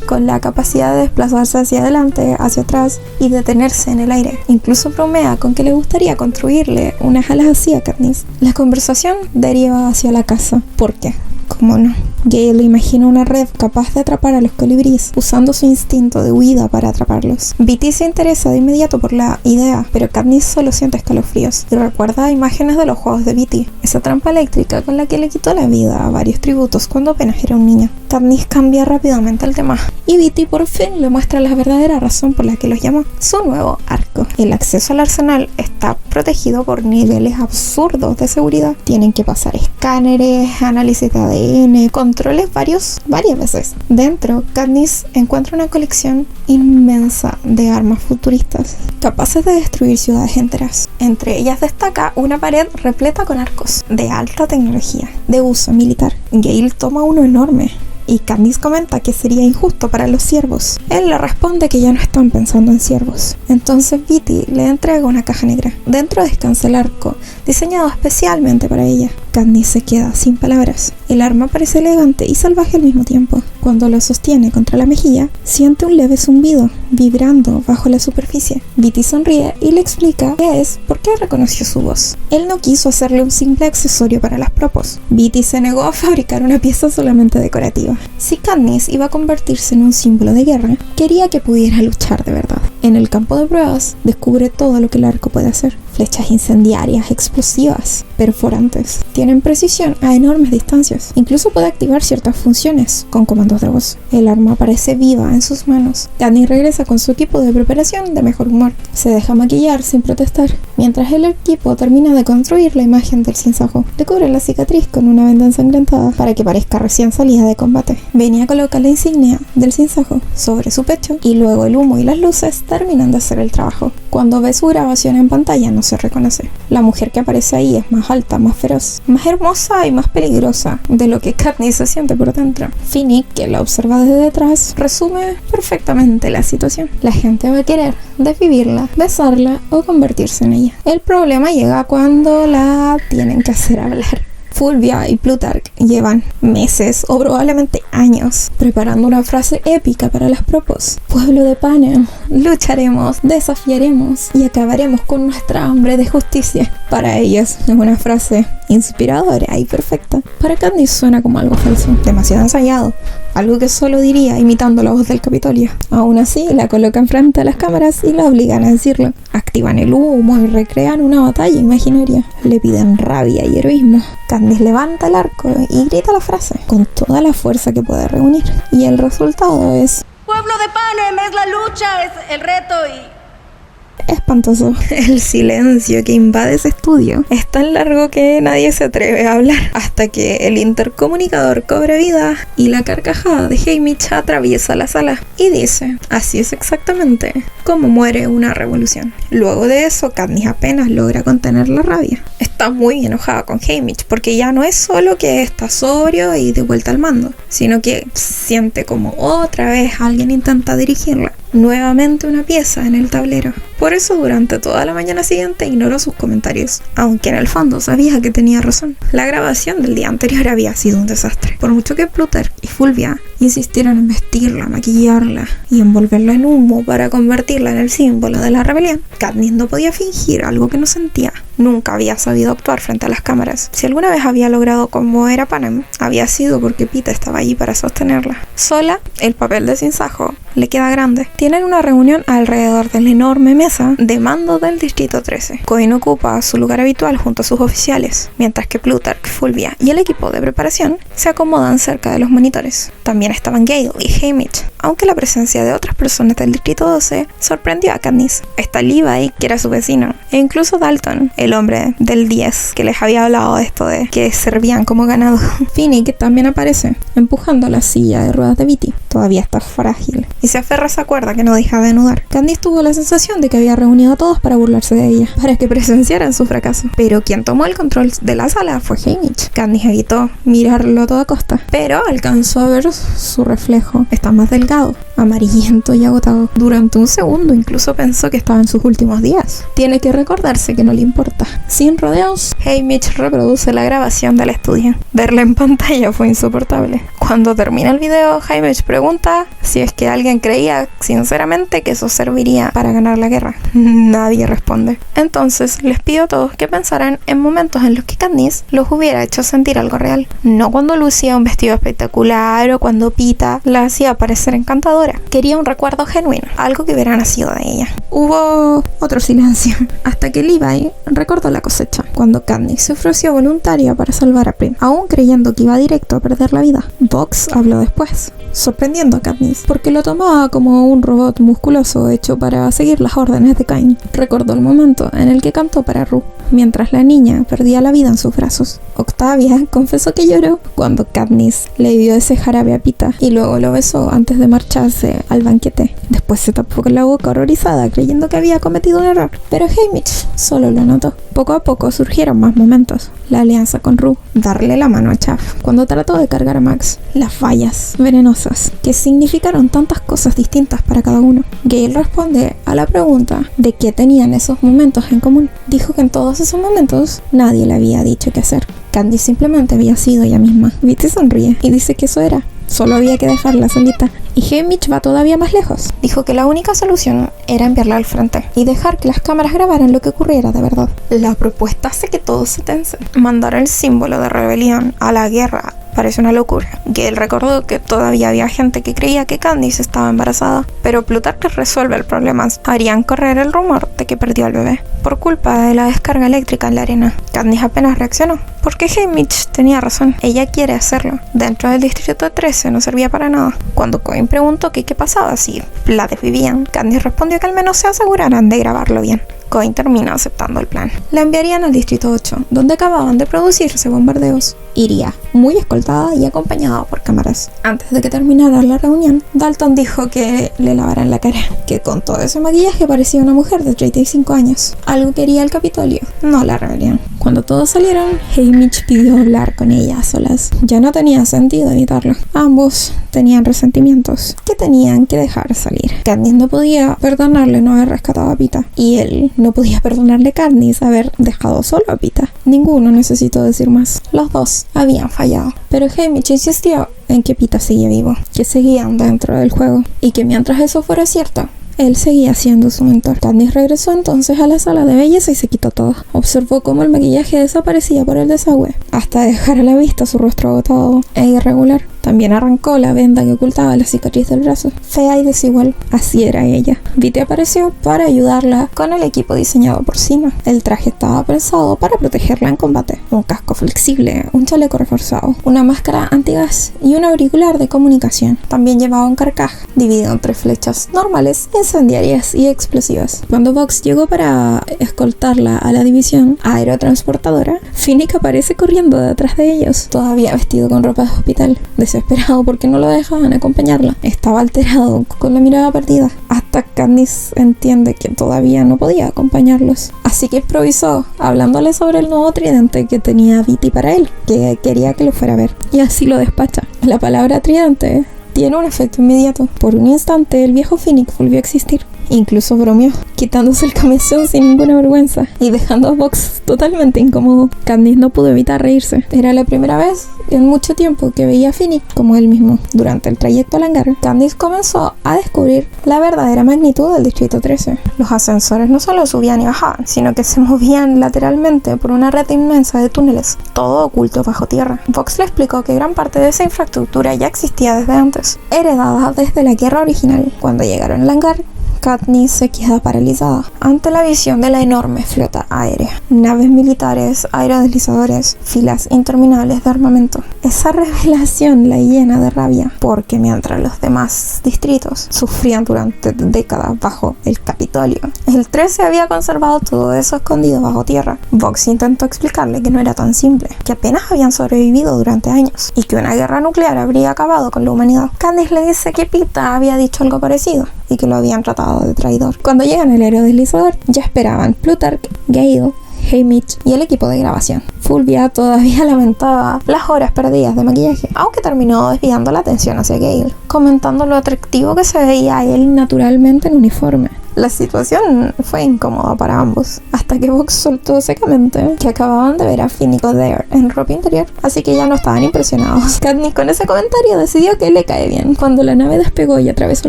con la capacidad de desplazarse hacia adelante, hacia atrás y detenerse en el aire. Incluso bromea con que le gustaría construirle unas alas así a Katniss. La conversación deriva hacia la casa. ¿Por qué? ¿Cómo no? Gale imagina una red capaz de atrapar a los colibríes, usando su instinto de huida para atraparlos. Beetee se interesa de inmediato por la idea, pero Katniss solo siente escalofríos y recuerda imágenes de los juegos de Beetee, esa trampa eléctrica con la que le quitó la vida a varios tributos cuando apenas era un niño. Katniss cambia rápidamente el tema y Beetee por fin le muestra la verdadera razón por la que los llamó: su nuevo arco. El acceso al arsenal está protegido por niveles absurdos de seguridad. Tienen que pasar escáneres, análisis de ADN, controles varias veces. Dentro, Katniss encuentra una colección inmensa de armas futuristas, capaces de destruir ciudades enteras. Entre ellas destaca una pared repleta con arcos de alta tecnología, de uso militar. Gale toma uno enorme y Katniss comenta que sería injusto para los siervos. Él le responde que ya no están pensando en siervos. Entonces Beetee le entrega una caja negra. Dentro descansa el arco, diseñado especialmente para ella. Katniss se queda sin palabras. El arma parece elegante y salvaje al mismo tiempo. Cuando lo sostiene contra la mejilla, siente un leve zumbido, vibrando bajo la superficie. Beetee sonríe y le explica qué es porque reconoció su voz. Él no quiso hacerle un simple accesorio para las propos. Beetee se negó a fabricar una pieza solamente decorativa. Si Katniss iba a convertirse en un símbolo de guerra, quería que pudiera luchar de verdad. En el campo de pruebas, descubre todo lo que el arco puede hacer. Flechas incendiarias, explosivas, perforantes. Tienen precisión a enormes distancias. Incluso puede activar ciertas funciones con comandos de voz. El arma parece viva en sus manos. Katniss regresa con su equipo de preparación de mejor humor. Se deja maquillar sin protestar. Mientras el equipo termina de construir la imagen del sinsajo, le cubre la cicatriz con una venda ensangrentada para que parezca recién salida de combate. Venia coloca la insignia del sinsajo sobre su pecho y luego el humo y las luces terminan de hacer el trabajo. Cuando ve su grabación en pantalla no se reconoce. La mujer que aparece ahí es más alta, más feroz, más hermosa y más peligrosa de lo que Katniss se siente por dentro. Finnick, que la observa desde detrás, resume perfectamente la situación. La gente va a querer desvivirla, besarla o convertirse en ella. El problema llega cuando la tienen que hacer hablar. Fulvia y Plutarch llevan meses o probablemente años preparando una frase épica para las propos. Pueblo de Panem, lucharemos, desafiaremos y acabaremos con nuestra hambre de justicia. Para ellos es una frase inspiradora y perfecta. Para Katniss suena como algo falso, demasiado ensayado, algo que solo diría imitando la voz del Capitolio. Aún así, la colocan frente a las cámaras y la obligan a decirlo. Activan el humo y recrean una batalla imaginaria. Le piden rabia y heroísmo. Katniss levanta el arco y grita la frase con toda la fuerza que puede reunir. Y el resultado es... Pueblo de Panem, es la lucha, es el reto y... espantoso. El silencio que invade ese estudio es tan largo que nadie se atreve a hablar hasta que el intercomunicador cobra vida y la carcajada de Haymitch atraviesa la sala y dice: así es exactamente como muere una revolución. Luego de eso, Katniss apenas logra contener la rabia. Está muy enojada con Haymitch porque ya no es solo que está sobrio y de vuelta al mando, sino que siente como otra vez alguien intenta dirigirla. Nuevamente una pieza en el tablero. Por eso durante toda la mañana siguiente ignoró sus comentarios, aunque en el fondo sabía que tenía razón. La grabación del día anterior había sido un desastre. Por mucho que Plutarch y Fulvia insistieron en vestirla, maquillarla y envolverla en humo para convertirla en el símbolo de la rebelión, Katniss no podía fingir algo que no sentía. Nunca había sabido actuar frente a las cámaras. Si alguna vez había logrado conmover a Panem, había sido porque Peeta estaba allí para sostenerla. Sola, el papel de sinsajo le queda grande. Tienen una reunión alrededor de la enorme mesa de mando del Distrito 13. Coin ocupa su lugar habitual junto a sus oficiales, mientras que Plutarch, Fulvia y el equipo de preparación se acomodan cerca de los monitores. También estaban Gale y Haymitch, aunque la presencia de otras personas del Distrito 12 sorprendió a Katniss. Está Levi, que era su vecino, e incluso Dalton, el hombre del 10 que les había hablado de esto de que servían como ganado. Finnick también aparece, empujando la silla de ruedas de Beetee. Todavía está frágil y se aferra a esa cuerda que no deja de anudar. Katniss tuvo la sensación de que había reunido a todos para burlarse de ella, para que presenciaran su fracaso. Pero quien tomó el control de la sala fue Haymitch. Katniss evitó mirarlo a toda costa, pero alcanzó a ver su reflejo. Está más delgado, amarillento y agotado. Durante un segundo incluso pensó que estaba en sus últimos días. Tiene que recordarse que no le importa. Sin rodeos, Haymitch reproduce la grabación del estudio. Verla en pantalla fue insoportable. Cuando termina el video, Haymitch pregunta si es que alguien creía sinceramente que eso serviría para ganar la guerra. Nadie responde. Entonces les pido a todos que pensaran en momentos en los que Katniss los hubiera hecho sentir algo real. No cuando lucía un vestido espectacular o cuando Peeta la hacía parecer encantadora. Quería un recuerdo genuino, algo que hubiera nacido de ella. Hubo otro silencio, hasta que Levi recordó la cosecha, cuando Katniss se ofreció voluntaria para salvar a Prim, aún creyendo que iba directo a perder la vida. Vox habló después, sorprendiendo a Katniss, porque lo tomaba como un robot musculoso hecho para seguir las órdenes de Cain. Recordó el momento en el que cantó para Rue, mientras la niña perdía la vida en sus brazos. Octavia confesó que lloró cuando Katniss le dio ese jarabe a Peeta y luego lo besó antes de marchar sentarse al banquete. Después se tapó con la boca horrorizada, creyendo que había cometido un error. Pero Haymitch solo lo notó. Poco a poco surgieron más momentos. La alianza con Rue, darle la mano a Chaff cuando trató de cargar a Max, las fallas venenosas que significaron tantas cosas distintas para cada uno. Gale responde a la pregunta de qué tenían esos momentos en común. Dijo que en todos esos momentos nadie le había dicho qué hacer. Candice simplemente había sido ella misma. Viti sonríe y dice que eso era. Solo había que dejarla solita. Y Haymitch va todavía más lejos. Dijo que la única solución era enviarla al frente y dejar que las cámaras grabaran lo que ocurriera de verdad. La propuesta hace que todos se tensen. Mandar el símbolo de rebelión a la guerra parece una locura. Gale recordó que todavía había gente que creía que Candice estaba embarazada, pero Plutarch resuelve el problema. Harían correr el rumor de que perdió al bebé por culpa de la descarga eléctrica en la arena. Candice apenas reaccionó, porque Haymitch tenía razón. Ella quiere hacerlo. Dentro del distrito 13 no servía para nada. Cuando Coin preguntó que qué pasaba si la desvivían, Candice respondió que al menos se aseguraran de grabarlo bien. Coin termina aceptando el plan. La enviarían al distrito 8, donde acababan de producirse bombardeos. Iría muy escoltada y acompañada por cámaras. Antes de que terminara la reunión, Dalton dijo que le lavaran la cara, que con todo ese maquillaje parecía una mujer de 35 años. Algo quería el Capitolio, no la rebelión. Cuando todos salieron, Haymitch pidió hablar con ella a solas. Ya no tenía sentido evitarlo. Ambos tenían resentimientos que tenían que dejar salir. Candice no podía perdonarle no haber rescatado a Pita, y él no podía perdonarle a Candice haber dejado solo a Pita. Ninguno necesitó decir más. Los dos habían fallado. Pero Haymitch insistió en que Pita seguía vivo, que seguían dentro del juego, y que mientras eso fuera cierto, él seguía siendo su mentor. Candice regresó entonces a la sala de belleza y se quitó todo. Observó cómo el maquillaje desaparecía por el desagüe, hasta dejar a la vista su rostro agotado e irregular. También arrancó la venda que ocultaba la cicatriz del brazo. Fea y desigual, así era ella. Viti apareció para ayudarla con el equipo diseñado por Sina. El traje estaba pensado para protegerla en combate. Un casco flexible, un chaleco reforzado, una máscara antigas y un auricular de comunicación. También llevaba un carcaj dividido en 3 flechas normales, incendiarias y explosivas. Cuando Vox llegó para escoltarla a la división aerotransportadora, Finnick aparece corriendo detrás de ellos, todavía vestido con ropa de hospital. Desesperado porque no lo dejaban acompañarla. Estaba alterado, con la mirada perdida. Hasta Candice entiende que todavía no podía acompañarlos. Así que improvisó, hablándole sobre el nuevo tridente que tenía Viti para él, que quería que lo fuera a ver. Y así lo despacha. La palabra tridente tiene un efecto inmediato. Por un instante el viejo Finnick volvió a existir. Incluso bromeó, quitándose el camisón sin ninguna vergüenza y dejando a Vox totalmente incómodo. Candice no pudo evitar reírse. Era la primera vez en mucho tiempo que veía a Finnick como él mismo. Durante el trayecto al hangar, Candice comenzó a descubrir la verdadera magnitud del distrito 13. Los ascensores no solo subían y bajaban, sino que se movían lateralmente por una red inmensa de túneles, todo oculto bajo tierra. Vox le explicó que gran parte de esa infraestructura ya existía desde antes, heredada desde la guerra original. Cuando llegaron al hangar, Katniss se queda paralizada ante la visión de la enorme flota aérea. Naves militares, aerodeslizadores, filas interminables de armamento. Esa revelación la llena de rabia, porque mientras los demás distritos sufrían durante décadas bajo el Capitolio, el 13 había conservado todo eso escondido bajo tierra. Vox intentó explicarle que no era tan simple, que apenas habían sobrevivido durante años, y que una guerra nuclear habría acabado con la humanidad. Candice le dice que Pita había dicho algo parecido, y que lo habían tratado de traidor. Cuando llegan al aerodeslizador, ya esperaban Plutarch, Gale, Haymitch y el equipo de grabación. Fulvia todavía lamentaba las horas perdidas de maquillaje, aunque terminó desviando la atención hacia Gale, comentando lo atractivo que se veía él naturalmente en uniforme. La situación fue incómoda para ambos, hasta que Vox soltó secamente que acababan de ver a Finnick Odair en ropa interior, así que ya no estaban impresionados. Katniss con ese comentario decidió que le cae bien. Cuando la nave despegó y atravesó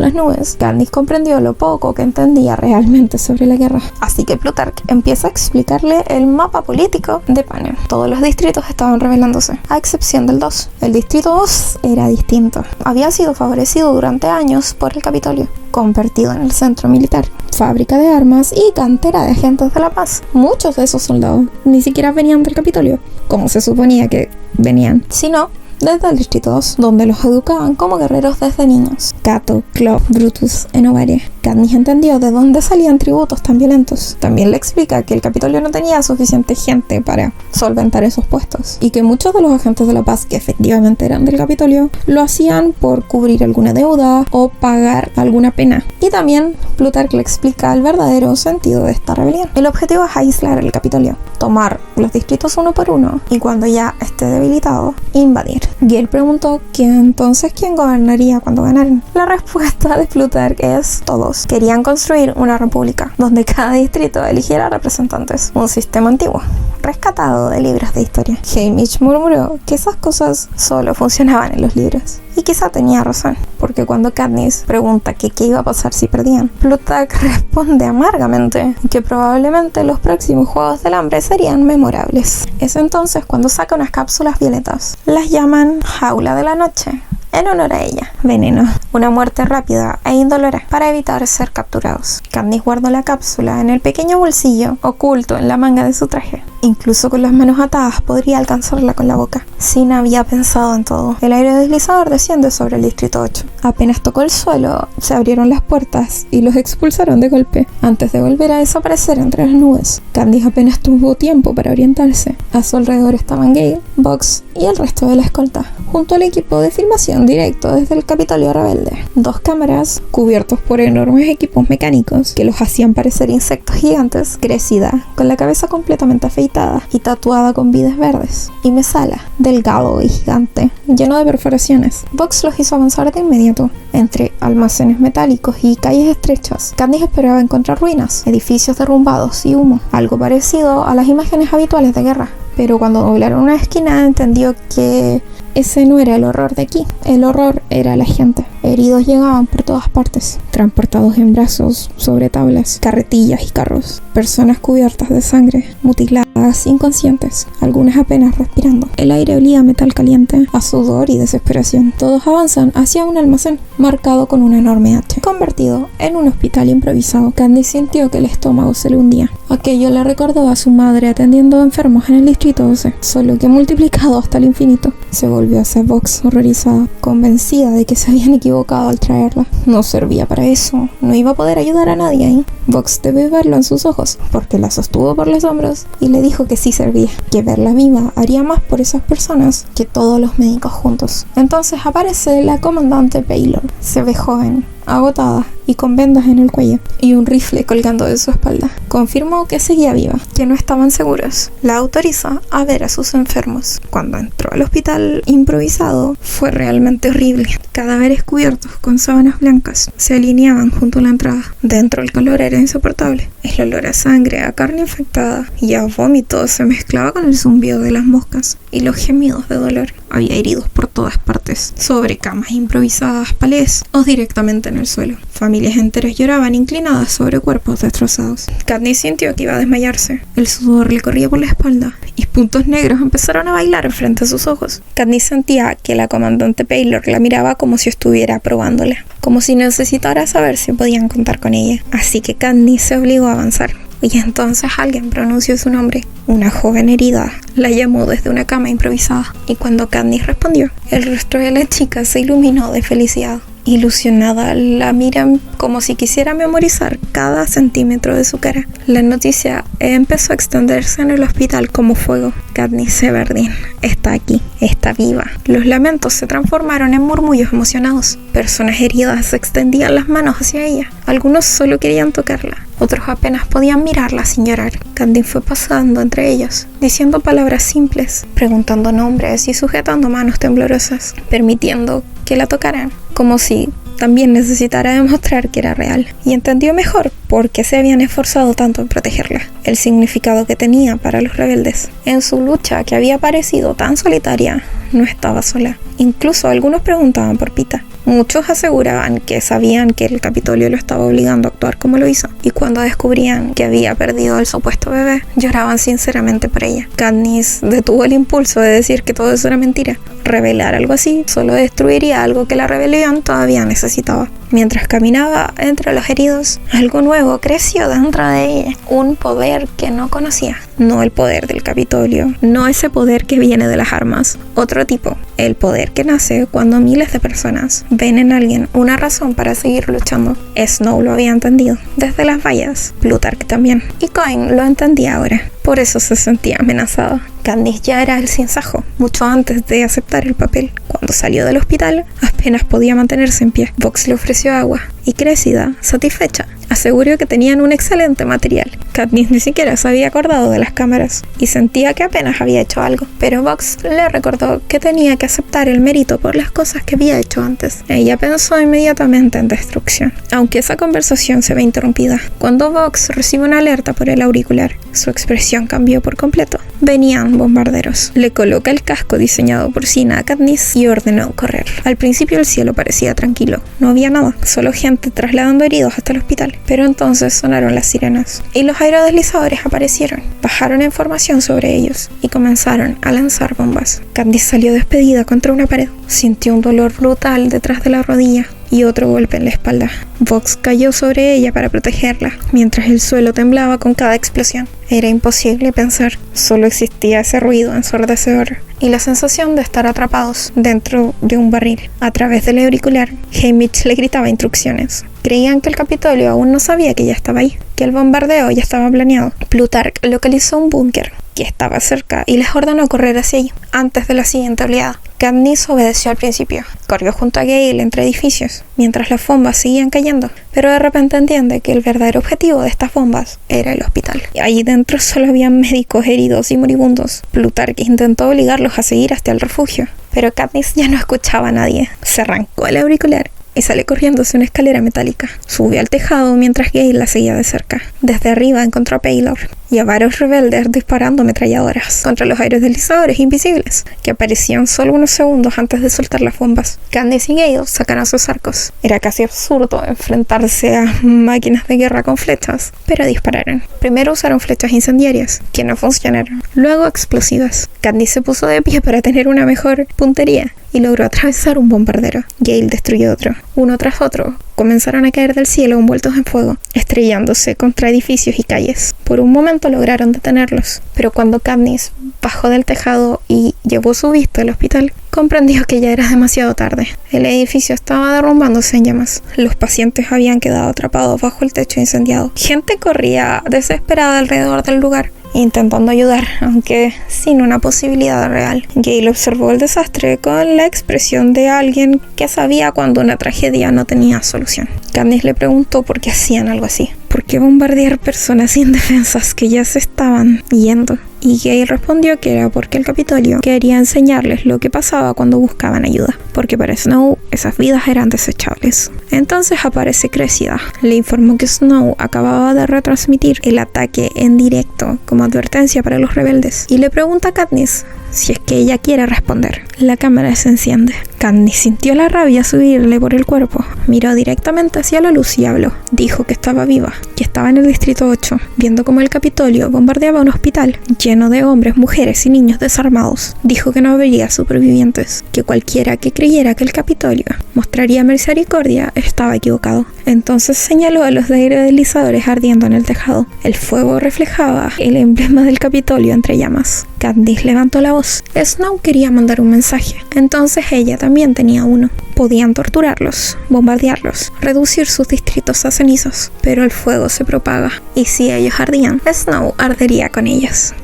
las nubes, Katniss comprendió lo poco que entendía realmente sobre la guerra. Así que Plutarch empieza a explicarle el mapa político de Panem. Todos los distritos estaban rebelándose, a excepción del 2. El distrito 2 era distinto. Había sido favorecido durante años por el Capitolio, convertido en el centro militar, fábrica de armas y cantera de agentes de la paz. Muchos de esos soldados ni siquiera venían del Capitolio, como se suponía que venían, sino desde el distrito 2, donde los educaban como guerreros desde niños. Cato, Clove, Brutus, Enobaria. Katniss entendió de dónde salían tributos tan violentos. También le explica que el Capitolio no tenía suficiente gente para solventar esos puestos y que muchos de los agentes de la paz que efectivamente eran del Capitolio lo hacían por cubrir alguna deuda o pagar alguna pena. Y también Plutarch le explica el verdadero sentido de esta rebelión. El objetivo es aislar el Capitolio, tomar los distritos uno por uno y cuando ya esté debilitado, invadir. Gale preguntó que entonces ¿quién gobernaría cuando ganaran? La respuesta de Plutarch es todos. Querían construir una república donde cada distrito eligiera representantes. Un sistema antiguo, rescatado de libros de historia. Haymitch murmuró que esas cosas solo funcionaban en los libros. Y quizá tenía razón, porque cuando Katniss pregunta que qué iba a pasar si perdían, Plutarch responde amargamente que probablemente los próximos Juegos del Hambre serían memorables. Es entonces cuando saca unas cápsulas violetas. Las llaman Jaula de la Noche, en honor a ella. Veneno, una muerte rápida e indolora para evitar ser capturados. Katniss guardó la cápsula en el pequeño bolsillo oculto en la manga de su traje. Incluso con las manos atadas podría alcanzarla con la boca. Sin había pensado en todo. El aire deslizador desciende sobre el distrito 8. Apenas tocó el suelo, se abrieron las puertas y los expulsaron de golpe, antes de volver a desaparecer entre las nubes. Katniss apenas tuvo tiempo para orientarse. A su alrededor estaban Gale, Bugs y el resto de la escolta, junto al equipo de filmación directo desde el Capitolio Rebelde. 2 cámaras cubiertos por enormes equipos mecánicos que los hacían parecer insectos gigantes, crecida, con la cabeza completamente afeitada y tatuada con vides verdes, y Mesala, delgado y gigante, lleno de perforaciones. Bugs los hizo avanzar de inmediato, entre almacenes metálicos y calles estrechas. Katniss esperaba encontrar ruinas, edificios derrumbados y humo, algo parecido a las imágenes habituales de guerra. Pero cuando doblaron una esquina entendió que ese no era el horror de aquí. El horror era la gente. Heridos llegaban por todas partes, transportados en brazos, sobre tablas, carretillas y carros. Personas cubiertas de sangre, mutiladas, inconscientes, algunas apenas respirando. El aire olía a metal caliente, a sudor y desesperación. Todos avanzan hacia un almacén, marcado con una enorme H, convertido en un hospital improvisado. Katniss sintió que el estómago se le hundía. Aquello le recordó a su madre atendiendo a enfermos en el distrito 12, solo que multiplicado hasta el infinito. Se volvió hacia Bugs horrorizada, convencida de que se habían equivocado al traerla. No servía para eso, no iba a poder ayudar a nadie ahí. Bugs debe verlo en sus ojos, porque la sostuvo por los hombros y le dijo que sí servía, que verla viva haría más por esas personas que todos los médicos juntos. Entonces aparece la comandante Baylor. Se ve joven, agotada y con vendas en el cuello y un rifle colgando de su espalda. Confirmó que seguía viva, que no estaban seguros. La autorizó a ver a sus enfermos. Cuando entró al hospital improvisado, fue realmente horrible. Cadáveres cubiertos con sábanas blancas se alineaban junto a la entrada. Dentro el calor era insoportable. El olor a sangre, a carne infectada y a vómito se mezclaba con el zumbido de las moscas y los gemidos de dolor. Había heridos por todas partes, sobre camas improvisadas, palés o directamente en el suelo. Familias enteras lloraban inclinadas sobre cuerpos destrozados. Katniss sintió que iba a desmayarse. El sudor le corría por la espalda y puntos negros empezaron a bailar frente a sus ojos. Katniss sentía que la comandante Baylor la miraba como si estuviera probándola, como si necesitara saber si podían contar con ella. Así que Katniss se obligó a avanzar. Y entonces alguien pronunció su nombre. Una joven herida la llamó desde una cama improvisada. Y cuando Katniss respondió, el rostro de la chica se iluminó de felicidad. Ilusionada, la miran como si quisiera memorizar cada centímetro de su cara. La noticia empezó a extenderse en el hospital como fuego. Katniss Everdeen está aquí, está viva. Los lamentos se transformaron en murmullos emocionados. Personas heridas extendían las manos hacia ella. Algunos solo querían tocarla, otros apenas podían mirarla sin llorar. Katniss fue pasando entre ellos, diciendo palabras simples, preguntando nombres y sujetando manos temblorosas, permitiendo que la tocaran, como si también necesitara demostrar que era real. Y entendió mejor por qué se habían esforzado tanto en protegerla, el significado que tenía para los rebeldes. En su lucha, que había parecido tan solitaria, no estaba sola. Incluso algunos preguntaban por Peeta. Muchos aseguraban que sabían que el Capitolio lo estaba obligando a actuar como lo hizo, y cuando descubrían que había perdido al supuesto bebé, lloraban sinceramente por ella. Katniss detuvo el impulso de decir que todo eso era mentira. Revelar algo así solo destruiría algo que la rebelión todavía necesitaba. Mientras caminaba entre los heridos, algo nuevo creció dentro de ella. Un poder que no conocía. No el poder del Capitolio, no ese poder que viene de las armas. Otro tipo, el poder que nace cuando miles de personas ven en alguien una razón para seguir luchando. Snow lo había entendido desde las vallas, Plutarch también, y Coin lo entendía ahora. Por eso se sentía amenazado. Katniss ya era el sinsajo, mucho antes de aceptar el papel. Cuando salió del hospital, apenas podía mantenerse en pie. Vox le ofreció agua, y Cressida, satisfecha, aseguró que tenían un excelente material. Katniss ni siquiera se había acordado de las cámaras, y sentía que apenas había hecho algo. Pero Vox le recordó que tenía que aceptar el mérito por las cosas que había hecho antes. Ella pensó inmediatamente en destrucción, aunque esa conversación se ve interrumpida. Cuando Vox recibe una alerta por el auricular, su expresión cambió por completo. Venían bombarderos. Le coloca el casco diseñado por Sina a Katniss y ordenó correr. Al principio el cielo parecía tranquilo. No había nada, solo gente trasladando heridos hasta el hospital. Pero entonces sonaron las sirenas y los aerodeslizadores aparecieron. Bajaron información sobre ellos y comenzaron a lanzar bombas. Katniss salió despedida contra una pared. Sintió un dolor brutal detrás de la rodilla y otro golpe en la espalda. Vox cayó sobre ella para protegerla, mientras el suelo temblaba con cada explosión. Era imposible pensar, solo existía ese ruido ensordecedor y la sensación de estar atrapados dentro de un barril. A través del auricular, Haymitch le gritaba instrucciones. Creían que el Capitolio aún no sabía que ya estaba ahí, que el bombardeo ya estaba planeado. Plutarch localizó un búnker que estaba cerca y les ordenó correr hacia allí antes de la siguiente oleada. Katniss obedeció al principio. Corrió junto a Gale entre edificios, mientras las bombas seguían cayendo, pero de repente entiende que el verdadero objetivo de estas bombas era el hospital. Allí dentro solo había médicos heridos y moribundos. Plutarch intentó obligarlos a seguir hasta el refugio, pero Katniss ya no escuchaba a nadie. Se arrancó el auricular y sale corriendo hacia una escalera metálica. Subió al tejado mientras Gale la seguía de cerca. Desde arriba encontró a Paylor y a varios rebeldes disparando ametralladoras contra los aerodeslizadores invisibles que aparecían solo unos segundos antes de soltar las bombas. Katniss y Gale sacaron sus arcos. Era casi absurdo enfrentarse a máquinas de guerra con flechas, pero dispararon. Primero usaron flechas incendiarias, que no funcionaron. Luego explosivas. Katniss se puso de pie para tener una mejor puntería y logró atravesar un bombardero. Gale destruyó otro. Uno tras otro comenzaron a caer del cielo envueltos en fuego, estrellándose contra edificios y calles. Por un momento lograron detenerlos, pero cuando Katniss bajó del tejado y llevó su vista al hospital, comprendió que ya era demasiado tarde. El edificio estaba derrumbándose en llamas. Los pacientes habían quedado atrapados bajo el techo incendiado. Gente corría desesperada alrededor del lugar, intentando ayudar, aunque sin una posibilidad real. Gale observó el desastre con la expresión de alguien que sabía cuando una tragedia no tenía solución. Katniss le preguntó por qué hacían algo así. ¿Por qué bombardear personas indefensas que ya se estaban yendo? Y Gale respondió que era porque el Capitolio quería enseñarles lo que pasaba cuando buscaban ayuda, porque para Snow esas vidas eran desechables. Entonces aparece Cressida. Le informó que Snow acababa de retransmitir el ataque en directo como advertencia para los rebeldes y le pregunta a Katniss si es que ella quiere responder. La cámara se enciende. Katniss sintió la rabia subirle por el cuerpo. Miró directamente hacia la luz y habló. Dijo que estaba viva, que estaba en el Distrito 8, viendo cómo el Capitolio bombardeaba un hospital lleno de hombres, mujeres y niños desarmados. Dijo que no habría supervivientes, que cualquiera que creyera que el Capitolio mostraría misericordia estaba equivocado. Entonces señaló a los aerodeslizadores ardiendo en el tejado. El fuego reflejaba el emblema del Capitolio entre llamas. Katniss levantó la voz. Snow quería mandar un mensaje. Entonces ella también tenía uno. Podían torturarlos, bombardearlos, reducir sus distritos a cenizas. Pero el fuego se propaga. Y si ellos ardían, Snow ardería con ellos.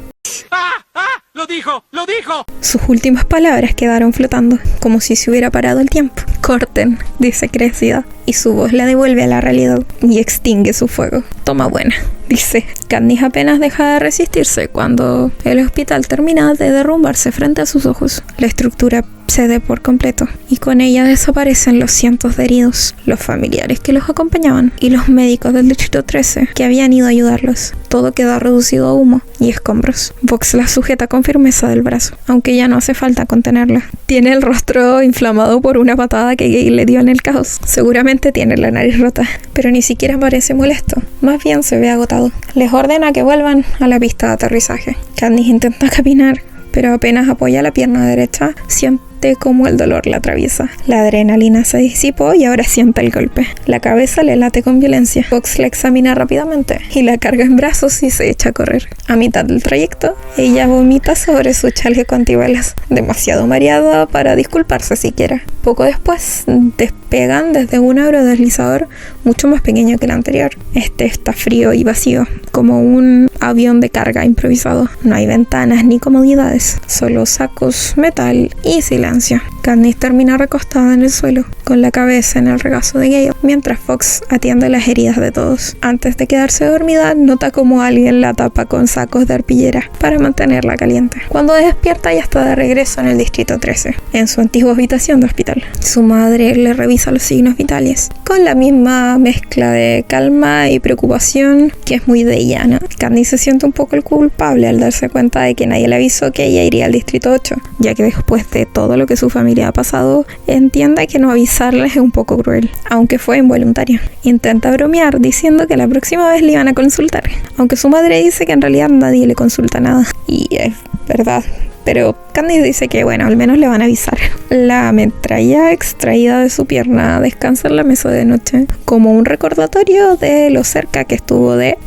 ¡Ah! ¡Ah! ¡Lo dijo! ¡Lo dijo! Sus últimas palabras quedaron flotando, como si se hubiera parado el tiempo. Corten, dice Cressida, y su voz la devuelve a la realidad y extingue su fuego. Toma buena, dice. Katniss apenas deja de resistirse cuando el hospital termina de derrumbarse frente a sus ojos. La estructura cede por completo y con ella desaparecen los cientos de heridos, los familiares que los acompañaban y los médicos del Distrito 13 que habían ido a ayudarlos. Todo queda reducido a humo y escombros. Vox la sujeta con firmeza del brazo, aunque ya no hace falta contenerla. Tiene el rostro inflamado por una patada que Gale le dio en el caos. Seguramente tiene la nariz rota, pero ni siquiera parece molesto. Más bien se ve agotado. Les ordena que vuelvan a la pista de aterrizaje. Katniss intenta caminar, pero apenas apoya la pierna derecha, siempre siente cómo el dolor la atraviesa. La adrenalina se disipó y ahora siente el golpe. La cabeza le late con violencia. Fox la examina rápidamente y la carga en brazos y se echa a correr. A mitad del trayecto, ella vomita sobre su chaleco antibalas, demasiado mareada para disculparse siquiera. Poco después, despegan desde un aerodeslizador mucho más pequeño que el anterior. Este está frío y vacío, como un avión de carga improvisado. No hay ventanas ni comodidades, solo sacos, metal y silencio. Katniss termina recostada en el suelo, con la cabeza en el regazo de Gale, mientras Fox atiende las heridas de todos. Antes de quedarse dormida, nota como alguien la tapa con sacos de arpillera para mantenerla caliente. Cuando despierta, ya está de regreso en el distrito 13, en su antigua habitación de hospital. Su madre le revisa los signos vitales, con la misma mezcla de calma y preocupación que es muy de ella, ¿no? Katniss se siente un poco el culpable al darse cuenta de que nadie le avisó que ella iría al distrito 8, ya que después de todo lo que su familia ha pasado, entiende que no avisarles es un poco cruel, aunque fue involuntario. Intenta bromear diciendo que la próxima vez le iban a consultar, aunque su madre dice que en realidad nadie le consulta nada, y es verdad. Pero Katniss dice que bueno, al menos le van a avisar. La metralla extraída de su pierna descansa en la mesa de noche, como un recordatorio de lo cerca que estuvo de...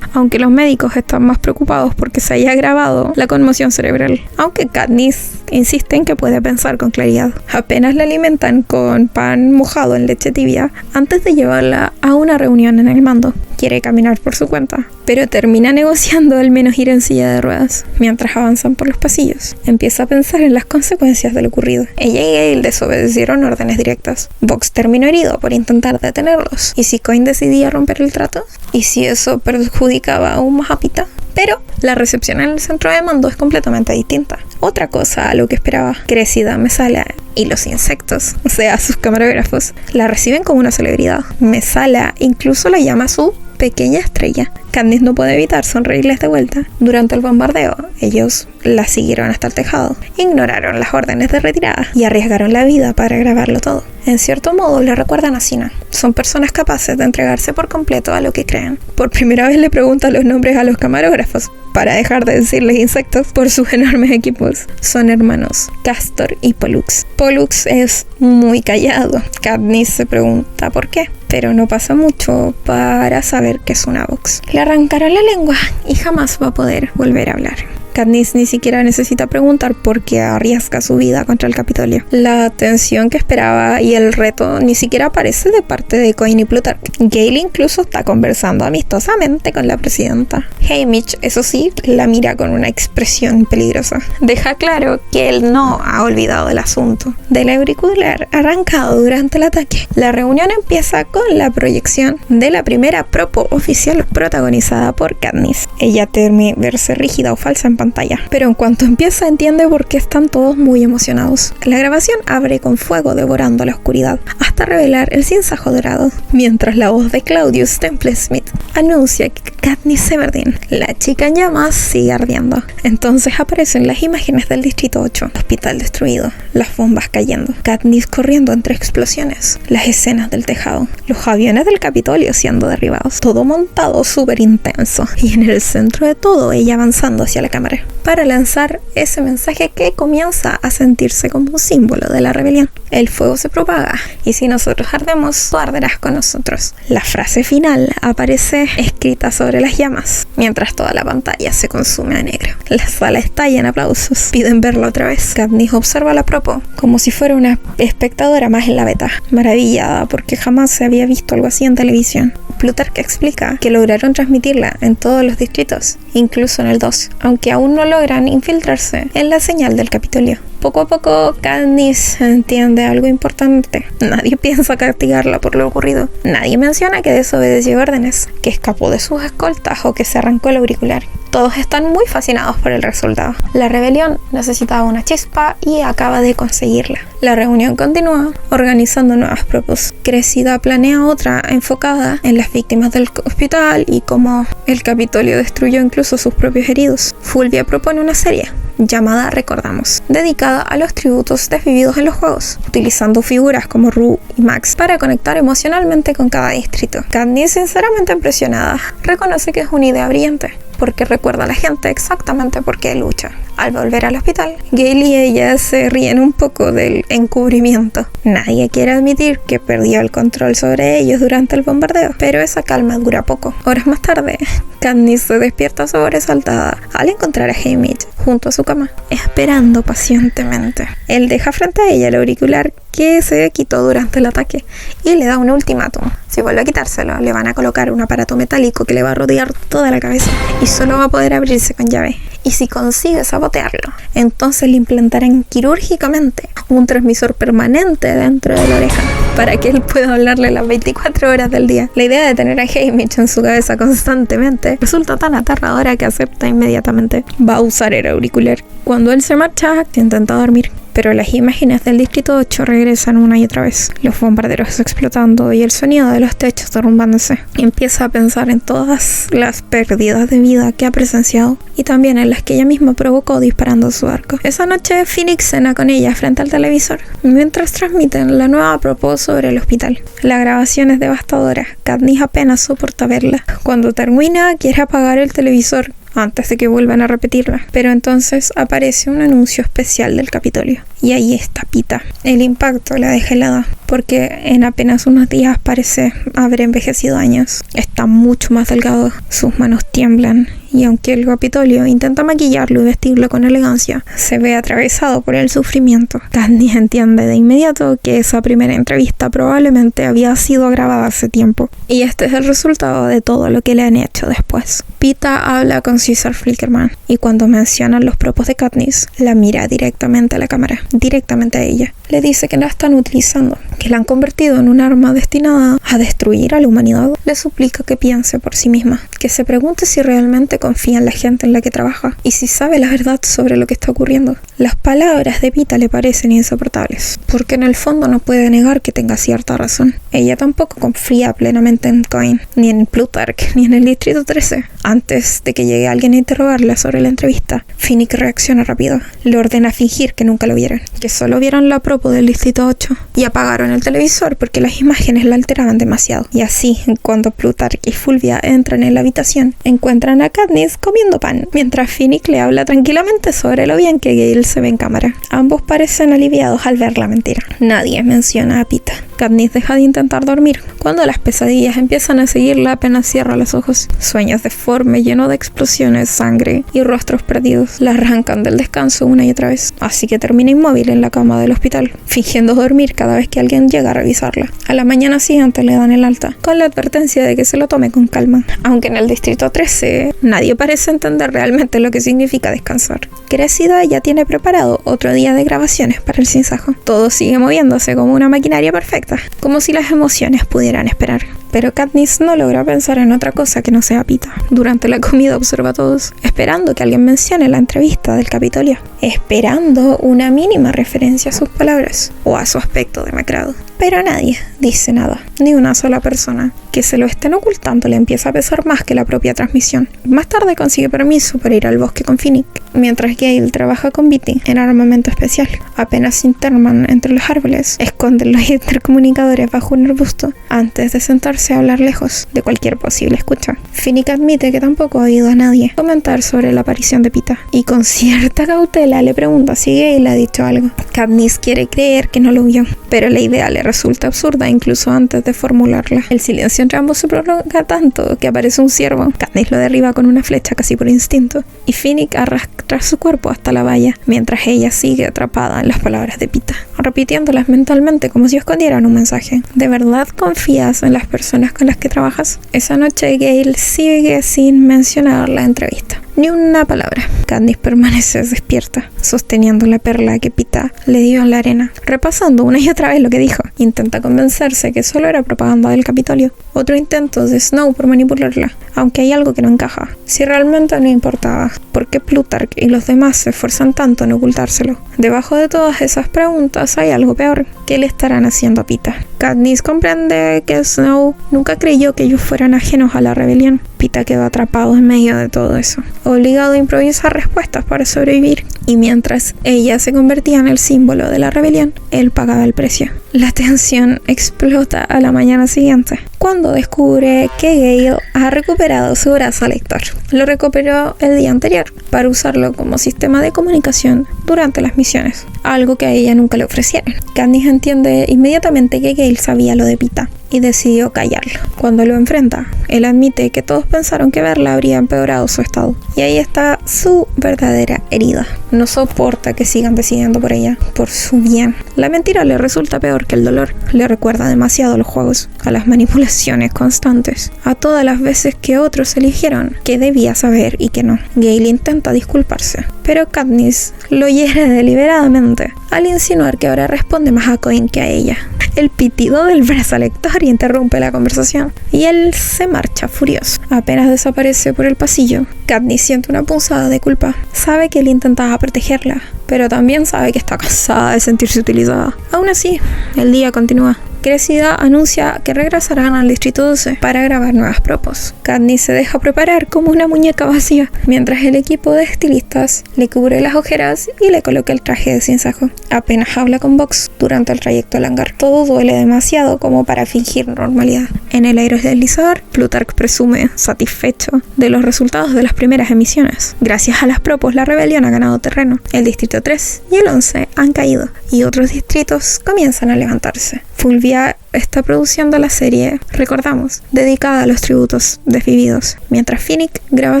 aunque los médicos están más preocupados porque se haya agravado la conmoción cerebral. Aunque Katniss insiste en que puede pensar con claridad. Apenas la alimentan con pan mojado en leche tibia antes de llevarla a una reunión en el mando. Quiere caminar por su cuenta, pero termina negociando al menos ir en silla de ruedas mientras avanzan por los pasillos. Empieza a pensar en las consecuencias de lo ocurrido. Ella y Gale desobedecieron órdenes directas. Vox terminó herido por intentar detenerlos. ¿Y si Coin decidía romper el trato? ¿Y si eso perjudicaba aún más a Pita? Pero la recepción en el centro de mando es completamente distinta. Otra cosa a lo que esperaba. Cressida, Messala y los insectos, o sea, sus camarógrafos, la reciben como una celebridad. Messala incluso la llama su pequeña estrella. Katniss no puede evitar sonreírles de vuelta. Durante el bombardeo, ellos la siguieron hasta el tejado, ignoraron las órdenes de retirada y arriesgaron la vida para grabarlo todo. En cierto modo le recuerdan a Sina. Son personas capaces de entregarse por completo a lo que creen. Por primera vez le preguntan los nombres a los camarógrafos, para dejar de decirles insectos por sus enormes equipos. Son hermanos, Castor y Pollux. Pollux es muy callado. Katniss se pregunta por qué, pero no pasa mucho para saber que es una Vox. Le arrancaron la lengua y jamás va a poder volver a hablar. Katniss ni siquiera necesita preguntar por qué arriesga su vida contra el Capitolio. La atención que esperaba y el reto ni siquiera aparece de parte de Coin y Plutarch. Gale incluso está conversando amistosamente con la presidenta. Haymitch, eso sí, la mira con una expresión peligrosa. Deja claro que él no ha olvidado el asunto del auricular arrancado durante el ataque. La reunión empieza con la proyección de la primera propo oficial protagonizada por Katniss. Ella teme verse rígida o falsa en pantalla, pero en cuanto empieza entiende por qué están todos muy emocionados. La grabación abre con fuego devorando la oscuridad hasta revelar el sinsajo dorado, mientras la voz de Claudius Temple Smith anuncia que Katniss Everdeen, la chica en llamas, sigue ardiendo. Entonces aparecen las imágenes del distrito 8, el hospital destruido, las bombas cayendo, Katniss corriendo entre explosiones, las escenas del tejado, los aviones del Capitolio siendo derribados, todo montado súper intenso, y en el centro de todo ella avanzando hacia la cámara para lanzar ese mensaje que comienza a sentirse como un símbolo de la rebelión. El fuego se propaga y si nosotros ardemos, tú arderás con nosotros. La frase final aparece escrita sobre las llamas, mientras toda la pantalla se consume a negro. La sala estalla en aplausos. Piden verla otra vez. Katniss observa la propo como si fuera una espectadora más en la beta, maravillada porque jamás se había visto algo así en televisión. Plutarch explica que lograron transmitirla en todos los distritos, incluso en el 2, aunque aún no logran infiltrarse en la señal del Capitolio. Poco a poco, Katniss entiende algo importante. Nadie piensa castigarla por lo ocurrido. Nadie menciona que desobedeció órdenes, que escapó de sus escoltas o que se arrancó el auricular. Todos están muy fascinados por el resultado. La rebelión necesitaba una chispa y acaba de conseguirla. La reunión continúa, organizando nuevas propos. Cressida planea otra enfocada en las víctimas del hospital y cómo el Capitolio destruyó incluso a sus propios heridos. Fulvia propone una serie llamada Recordamos, dedicada a los tributos desvividos en los juegos, utilizando figuras como Rue y Max para conectar emocionalmente con cada distrito. Katniss, sinceramente impresionada, reconoce que es una idea brillante, porque recuerda a la gente exactamente por qué lucha. Al volver al hospital, Gale y ella se ríen un poco del encubrimiento. Nadie quiere admitir que perdió el control sobre ellos durante el bombardeo, pero esa calma dura poco. Horas más tarde, Katniss se despierta sobresaltada al encontrar a Haymitch junto a su cama, esperando pacientemente. Él deja frente a ella el auricular que se quitó durante el ataque y le da un ultimátum. Si vuelve a quitárselo, le van a colocar un aparato metálico que le va a rodear toda la cabeza y solo va a poder abrirse con llave. Y si consigue sabotearlo, entonces le implantarán quirúrgicamente un transmisor permanente dentro de la oreja para que él pueda hablarle las 24 horas del día. La idea de tener a Haymitch en su cabeza constantemente resulta tan aterradora que acepta inmediatamente. Va a usar el auricular. Cuando él se marcha, intenta dormir, pero las imágenes del Distrito 8 regresan una y otra vez. Los bombarderos explotando y el sonido de los techos derrumbándose. Empieza a pensar en todas las pérdidas de vida que ha presenciado y también en las que ella misma provocó disparando su arco. Esa noche, Phoenix cena con ella frente al televisor, mientras transmiten la nueva propo sobre el hospital. La grabación es devastadora. Katniss apenas soporta verla. Cuando termina, quiere apagar el televisor antes de que vuelvan a repetirla, pero entonces aparece un anuncio especial del Capitolio y ahí está Pita. El impacto la deja helada porque en apenas unos días parece haber envejecido años. Está mucho más delgado, sus manos tiemblan y aunque el Capitolio intenta maquillarlo y vestirlo con elegancia, se ve atravesado por el sufrimiento. Katniss entiende de inmediato que esa primera entrevista probablemente había sido grabada hace tiempo y este es el resultado de todo lo que le han hecho después. Pita habla con Caesar Flickerman y cuando mencionan los propos de Katniss, la mira directamente a la cámara, directamente a ella. Le dice que la están utilizando, que la han convertido en un arma destinada a destruir a la humanidad. Le suplica que piense por sí misma, que se pregunte si realmente confía en la gente en la que trabaja y si sabe la verdad sobre lo que está ocurriendo. Las palabras de Pita le parecen insoportables, porque en el fondo no puede negar que tenga cierta razón. Ella tampoco confía plenamente en Coin, ni en Plutarch, ni en el Distrito 13. Antes de que llegue alguien a interrogarla sobre la entrevista, Phoenix reacciona rápido. Le ordena fingir que nunca lo vieron, que solo vieron la propo del Distrito 8 y apagaron el televisor porque las imágenes la alteraban demasiado. Y así, cuando Plutarch y Fulvia entran en la habitación, encuentran a Katniss comiendo pan, mientras Phoenix le habla tranquilamente sobre lo bien que Gale se ve en cámara. Ambos parecen aliviados al ver la mentira. Nadie menciona a Pita. Katniss deja de intentar dormir cuando las pesadillas empiezan a seguirla apenas cierra los ojos. Sueños deformes, llenos de explosiones, sangre y rostros perdidos la arrancan del descanso una y otra vez, así que termina inmóvil en la cama del hospital, fingiendo dormir cada vez que alguien llega a revisarla. A la mañana siguiente le dan el alta, con la advertencia de que se lo tome con calma, aunque en el Distrito 13 nadie parece entender realmente lo que significa descansar. Crecida ya tiene preparado otro día de grabaciones para el sinsajo. Todo sigue moviéndose como una maquinaria perfecta, como si las emociones pudieran esperar. Pero Katniss no logra pensar en otra cosa que no sea Pita. Durante la comida observa a todos, esperando que alguien mencione la entrevista del Capitolio, esperando una mínima referencia a sus palabras o a su aspecto demacrado. Pero nadie dice nada, ni una sola persona. Que se lo estén ocultando le empieza a pesar más que la propia transmisión. Más tarde consigue permiso para ir al bosque con Phoenix, mientras Gale trabaja con Beetee en armamento especial. Apenas se internan entre los árboles, esconden los intercomunicadores bajo un arbusto antes de sentarse a hablar lejos de cualquier posible escucha. Phoenix admite que tampoco ha oído a nadie comentar sobre la aparición de Pita y con cierta cautela le pregunta si Gale ha dicho algo. Katniss quiere creer que no lo vio, pero la idea le resulta absurda incluso antes de formularla. El silencio entre ambos se prolonga tanto que aparece un ciervo. Katniss lo derriba con una flecha casi por instinto y Phoenix arrastra su cuerpo hasta la valla mientras ella sigue atrapada en las palabras de Pita, repitiéndolas mentalmente como si escondieran un mensaje. ¿De verdad confías en las personas con las que trabajas? Esa noche Gale sigue sin mencionar la entrevista. Ni una palabra. Katniss permanece despierta, sosteniendo la perla que Pita le dio en la arena, repasando una y otra vez lo que dijo. Intenta convencerse que solo era propaganda del Capitolio, otro intento de Snow por manipularla, aunque hay algo que no encaja. Si realmente no importaba, ¿por qué Plutarch y los demás se esfuerzan tanto en ocultárselo? Debajo de todas esas preguntas hay algo peor. ¿Qué le estarán haciendo a Pita? Katniss comprende que Snow nunca creyó que ellos fueran ajenos a la rebelión. Pita quedó atrapado en medio de todo eso, obligado a improvisar respuestas para sobrevivir, y mientras ella se convertía en el símbolo de la rebelión, él pagaba el precio. La tensión explota a la mañana siguiente, cuando descubre que Gale ha recuperado su brazo lector. Lo recuperó el día anterior para usarlo como sistema de comunicación durante las misiones, algo que a ella nunca le ofrecieron. Katniss entiende inmediatamente que Gale sabía lo de Pita y decidió callarlo. Cuando lo enfrenta, él admite que todos pensaron que verla habría empeorado su estado. Y ahí está su verdadera herida. No soporta que sigan decidiendo por ella, por su bien. La mentira le resulta peor que el dolor. Le recuerda demasiado a los juegos, a las manipulaciones constantes, a todas las veces que otros eligieron que debía saber y que no. Gale intenta disculparse, pero Katniss lo hiere deliberadamente al insinuar que ahora responde más a Coin que a ella. El pitido del brazalector interrumpe la conversación y él se marcha furioso. Apenas desaparece por el pasillo, Katniss siente una punzada de culpa. Sabe que él intentaba protegerla, pero también sabe que está cansada de sentirse utilizada. Aún así, el día continúa. Cressida anuncia que regresarán al Distrito 12 para grabar nuevas propos. Katniss se deja preparar como una muñeca vacía, mientras el equipo de estilistas le cubre las ojeras y le coloca el traje de sinsajo. Apenas habla con Vox durante el trayecto al hangar. Todo duele demasiado como para fingir normalidad. En el aerodeslizador, Plutarch presume satisfecho de los resultados de las primeras emisiones. Gracias a las propos, la rebelión ha ganado terreno. El Distrito 3 y el 11 han caído y otros distritos comienzan a levantarse. Fulvia está produciendo la serie, recordamos, dedicada a los tributos desvividos, mientras Finnick graba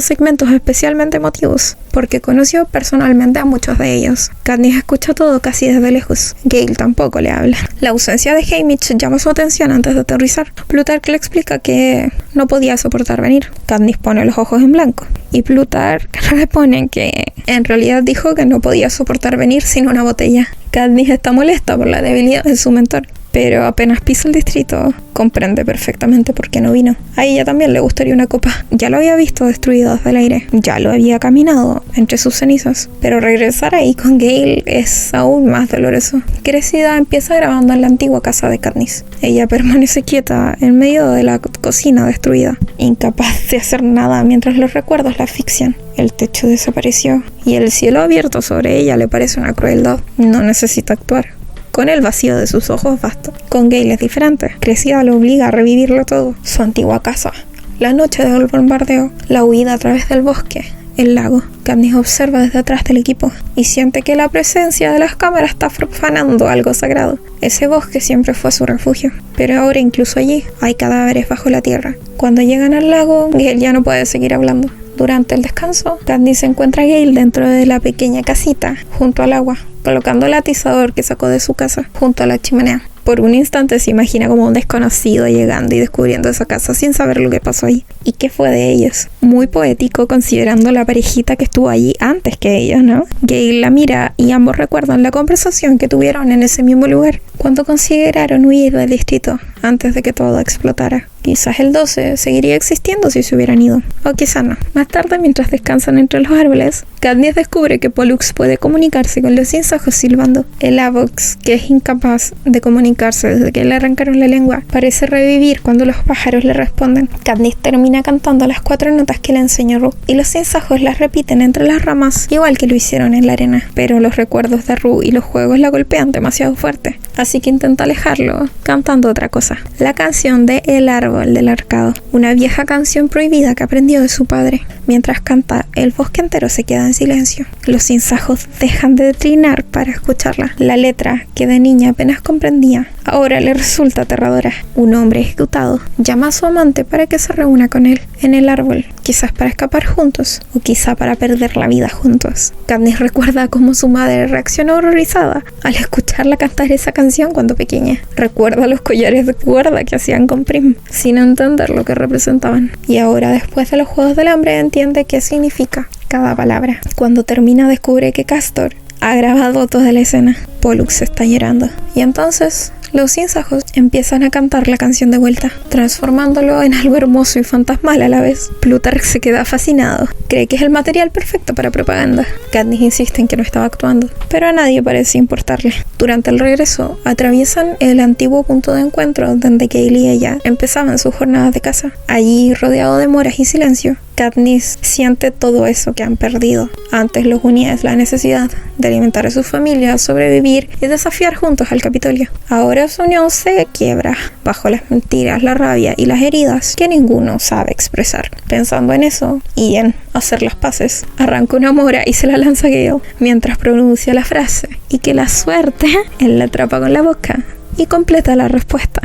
segmentos especialmente emotivos, porque conoció personalmente a muchos de ellos. Katniss escucha todo casi desde lejos. Gale tampoco le habla. La ausencia de Haymitch llama su atención antes de aterrizar. Plutarch le explica que no podía soportar venir. Katniss pone los ojos en blanco, y Plutarch responde que en realidad dijo que no podía soportar venir sin una botella. Katniss está molesta por la debilidad de su mentor, pero apenas pisa el distrito, comprende perfectamente por qué no vino. A ella también le gustaría una copa. Ya lo había visto destruido desde el aire, ya lo había caminado entre sus cenizas, pero regresar ahí con Gale es aún más doloroso. Cressida empieza grabando en la antigua casa de Katniss. Ella permanece quieta en medio de la cocina destruida, incapaz de hacer nada mientras los recuerdos la asfixian. El techo desapareció y el cielo abierto sobre ella le parece una crueldad. No necesita actuar. Con el vacío de sus ojos basta. Con Gale es diferente. Cressida lo obliga a revivirlo todo. Su antigua casa, la noche del bombardeo, la huida a través del bosque, el lago. Katniss observa desde atrás del equipo y siente que la presencia de las cámaras está profanando algo sagrado. Ese bosque siempre fue su refugio, pero ahora incluso allí hay cadáveres bajo la tierra. Cuando llegan al lago, Gale ya no puede seguir hablando. Durante el descanso, Katniss encuentra a Gale dentro de la pequeña casita, junto al agua, colocando el atizador que sacó de su casa, junto a la chimenea. Por un instante se imagina como un desconocido llegando y descubriendo esa casa sin saber lo que pasó ahí y qué fue de ellos. Muy poético considerando la parejita que estuvo allí antes que ellos, ¿no? Gale la mira y ambos recuerdan la conversación que tuvieron en ese mismo lugar cuando consideraron huir del distrito antes de que todo explotara. Quizás el 12 seguiría existiendo si se hubieran ido, o quizá no. Más tarde, mientras descansan entre los árboles, Katniss descubre que Pollux puede comunicarse con los sinsajos silbando. El Avox, que es incapaz de comunicarse desde que le arrancaron la lengua, parece revivir cuando los pájaros le responden. Katniss termina cantando las 4 notas que le enseñó Rue, y los sinsajos las repiten entre las ramas, igual que lo hicieron en la arena. Pero los recuerdos de Rue y los juegos la golpean demasiado fuerte, así que intenta alejarlo, cantando otra cosa. La canción de El árbol del arcado, una vieja canción prohibida que aprendió de su padre. Mientras canta, el bosque entero se queda en silencio. Los sinsajos dejan de trinar para escucharla. La letra, que de niña apenas comprendía, ahora le resulta aterradora. Un hombre ejecutado llama a su amante para que se reúna con él en el árbol, quizás para escapar juntos, o quizá para perder la vida juntos. Katniss recuerda cómo su madre reaccionó horrorizada al escucharla cantar esa canción cuando pequeña. Recuerda los collares de cuerda que hacían con Prim, sin entender lo que representaban. Y ahora, después de los Juegos del Hambre, entiende qué significa cada palabra. Cuando termina, descubre que Castor ha grabado toda la escena. Pollux está llorando. Y entonces los sinsajos empiezan a cantar la canción de vuelta, transformándolo en algo hermoso y fantasmal a la vez. Plutarch se queda fascinado. Cree que es el material perfecto para propaganda. Katniss insiste en que no estaba actuando, pero a nadie parece importarle. Durante el regreso, atraviesan el antiguo punto de encuentro donde Gale y ella empezaban sus jornadas de caza. Allí, rodeado de moras y silencio, Katniss siente todo eso que han perdido. Antes los unía la necesidad de alimentar a su familia, sobrevivir ir y desafiar juntos al Capitolio. Ahora su unión se quiebra bajo las mentiras, la rabia y las heridas que ninguno sabe expresar. Pensando en eso y en hacer las paces, arranca una mora y se la lanza a Gale mientras pronuncia la frase: y que la suerte él la atrapa con la boca. Y completa la respuesta: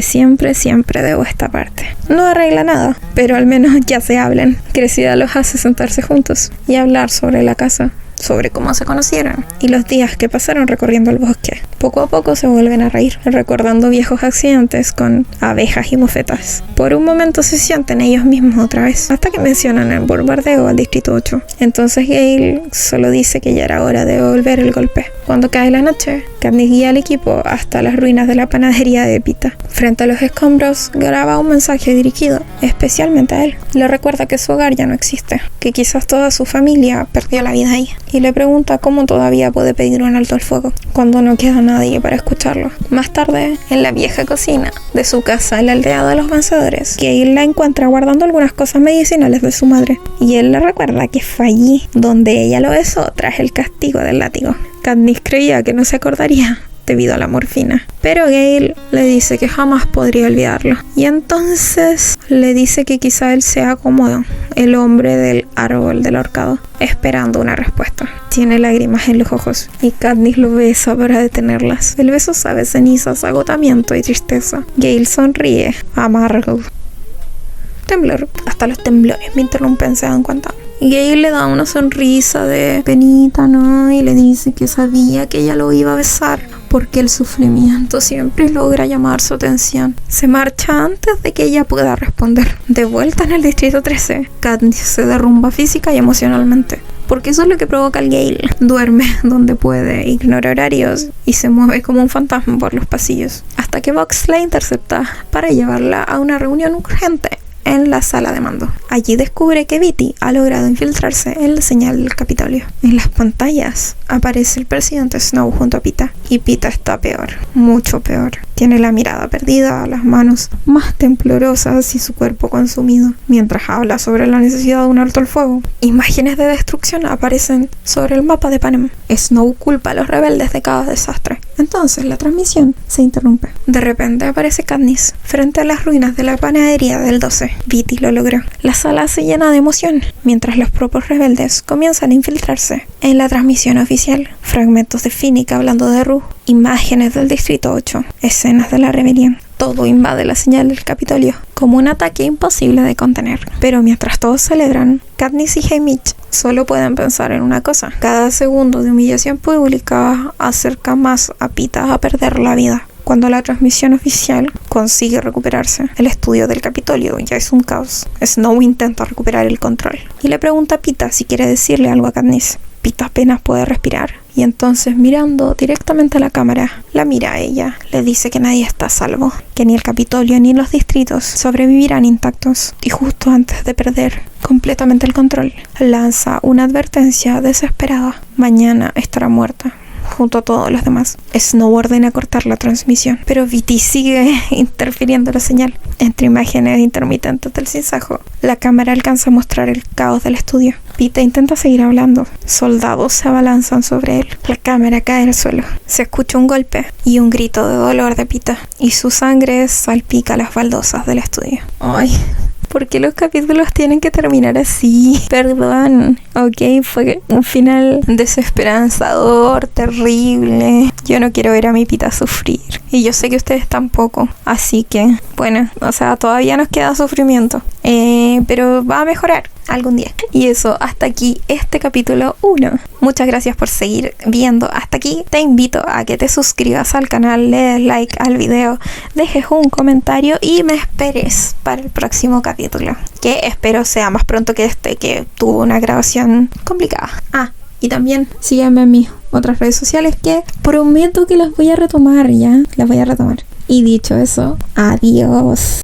siempre, siempre de vuestra parte. No arregla nada, pero al menos ya se hablan. Crecida los hace sentarse juntos y hablar sobre la casa, sobre cómo se conocieron y los días que pasaron recorriendo el bosque. Poco a poco se vuelven a reír, recordando viejos accidentes con abejas y mofetas. Por un momento se sienten ellos mismos otra vez, hasta que mencionan el bombardeo al Distrito 8. Entonces Gale solo dice que ya era hora de devolver el golpe. Cuando cae la noche, Katniss guía al equipo hasta las ruinas de la panadería de Pita. Frente a los escombros, graba un mensaje dirigido especialmente a él. Le recuerda que su hogar ya no existe, que quizás toda su familia perdió la vida ahí, y le pregunta cómo todavía puede pedir un alto al fuego cuando no queda nadie para escucharlo. Más tarde, en la vieja cocina de su casa en la aldea de los vencedores, Gale la encuentra guardando algunas cosas medicinales de su madre, y él le recuerda que fue allí donde ella lo besó tras el castigo del látigo. Katniss creía que no se acordaría debido a la morfina, pero Gale le dice que jamás podría olvidarlo, y entonces le dice que quizá él sea como el hombre del árbol del ahorcado, esperando una respuesta. Tiene lágrimas en los ojos y Katniss lo besa para detenerlas. El beso sabe cenizas, agotamiento y tristeza. Gale sonríe, amargo. Temblor, hasta los temblores me interrumpen, se dan cuenta. Y Gale le da una sonrisa de penita, ¿no? Y le dice que sabía que ella lo iba a besar, porque el sufrimiento siempre logra llamar su atención. Se marcha antes de que ella pueda responder. De vuelta en el Distrito 13, Katniss se derrumba física y emocionalmente, porque eso es lo que provoca el Gale. Duerme donde puede, ignora horarios y se mueve como un fantasma por los pasillos, hasta que Vox la intercepta para llevarla a una reunión urgente en la sala de mando. Allí descubre que Beetee ha logrado infiltrarse en la señal del Capitolio. En las pantallas aparece el presidente Snow junto a Pita, y Pita está peor, mucho peor. Tiene la mirada perdida, las manos más temblorosas y su cuerpo consumido, mientras habla sobre la necesidad de un alto al fuego. Imágenes de destrucción aparecen sobre el mapa de Panem. Snow culpa a los rebeldes de cada desastre. Entonces la transmisión se interrumpe. De repente aparece Katniss frente a las ruinas de la panadería del 12. Beetee lo logró. La sala se llena de emoción, mientras los propios rebeldes comienzan a infiltrarse. En la transmisión oficial, fragmentos de Finnick hablando de Rue, imágenes del Distrito 8, escenas de la rebelión. Todo invade la señal del Capitolio, como un ataque imposible de contener. Pero mientras todos celebran, Katniss y Haymitch solo pueden pensar en una cosa: cada segundo de humillación pública acerca más a Pita a perder la vida. Cuando la transmisión oficial consigue recuperarse, el estudio del Capitolio ya es un caos. Snow intenta recuperar el control y le pregunta a Pita si quiere decirle algo a Katniss. Pita apenas puede respirar, y entonces, mirando directamente a la cámara, la mira a ella. Le dice que nadie está a salvo, que ni el Capitolio ni los distritos sobrevivirán intactos. Y justo antes de perder completamente el control, lanza una advertencia desesperada: mañana estará muerta junto a todos los demás. Snow ordena cortar la transmisión, pero Beetee sigue interfiriendo la señal. Entre imágenes intermitentes del sinsajo, la cámara alcanza a mostrar el caos del estudio. Pita intenta seguir hablando. Soldados se abalanzan sobre él. La cámara cae al suelo. Se escucha un golpe y un grito de dolor de Pita, y su sangre salpica las baldosas del estudio. ¡Ay! ¿Por qué los capítulos tienen que terminar así? Perdón. Ok, fue un final desesperanzador, terrible. Yo no quiero ver a mi Pita sufrir. Y yo sé que ustedes tampoco. Así que, bueno, o sea, todavía nos queda sufrimiento. Pero va a mejorar algún día. Y eso, hasta aquí este capítulo 1. Muchas gracias por seguir viendo hasta aquí. Te invito a que te suscribas al canal, le des like al video, dejes un comentario y me esperes para el próximo capítulo, que espero sea más pronto que este, que tuvo una grabación complicada. Y también síganme en mis otras redes sociales, que prometo que las voy a retomar ya. Las voy a retomar. Y dicho eso, adiós.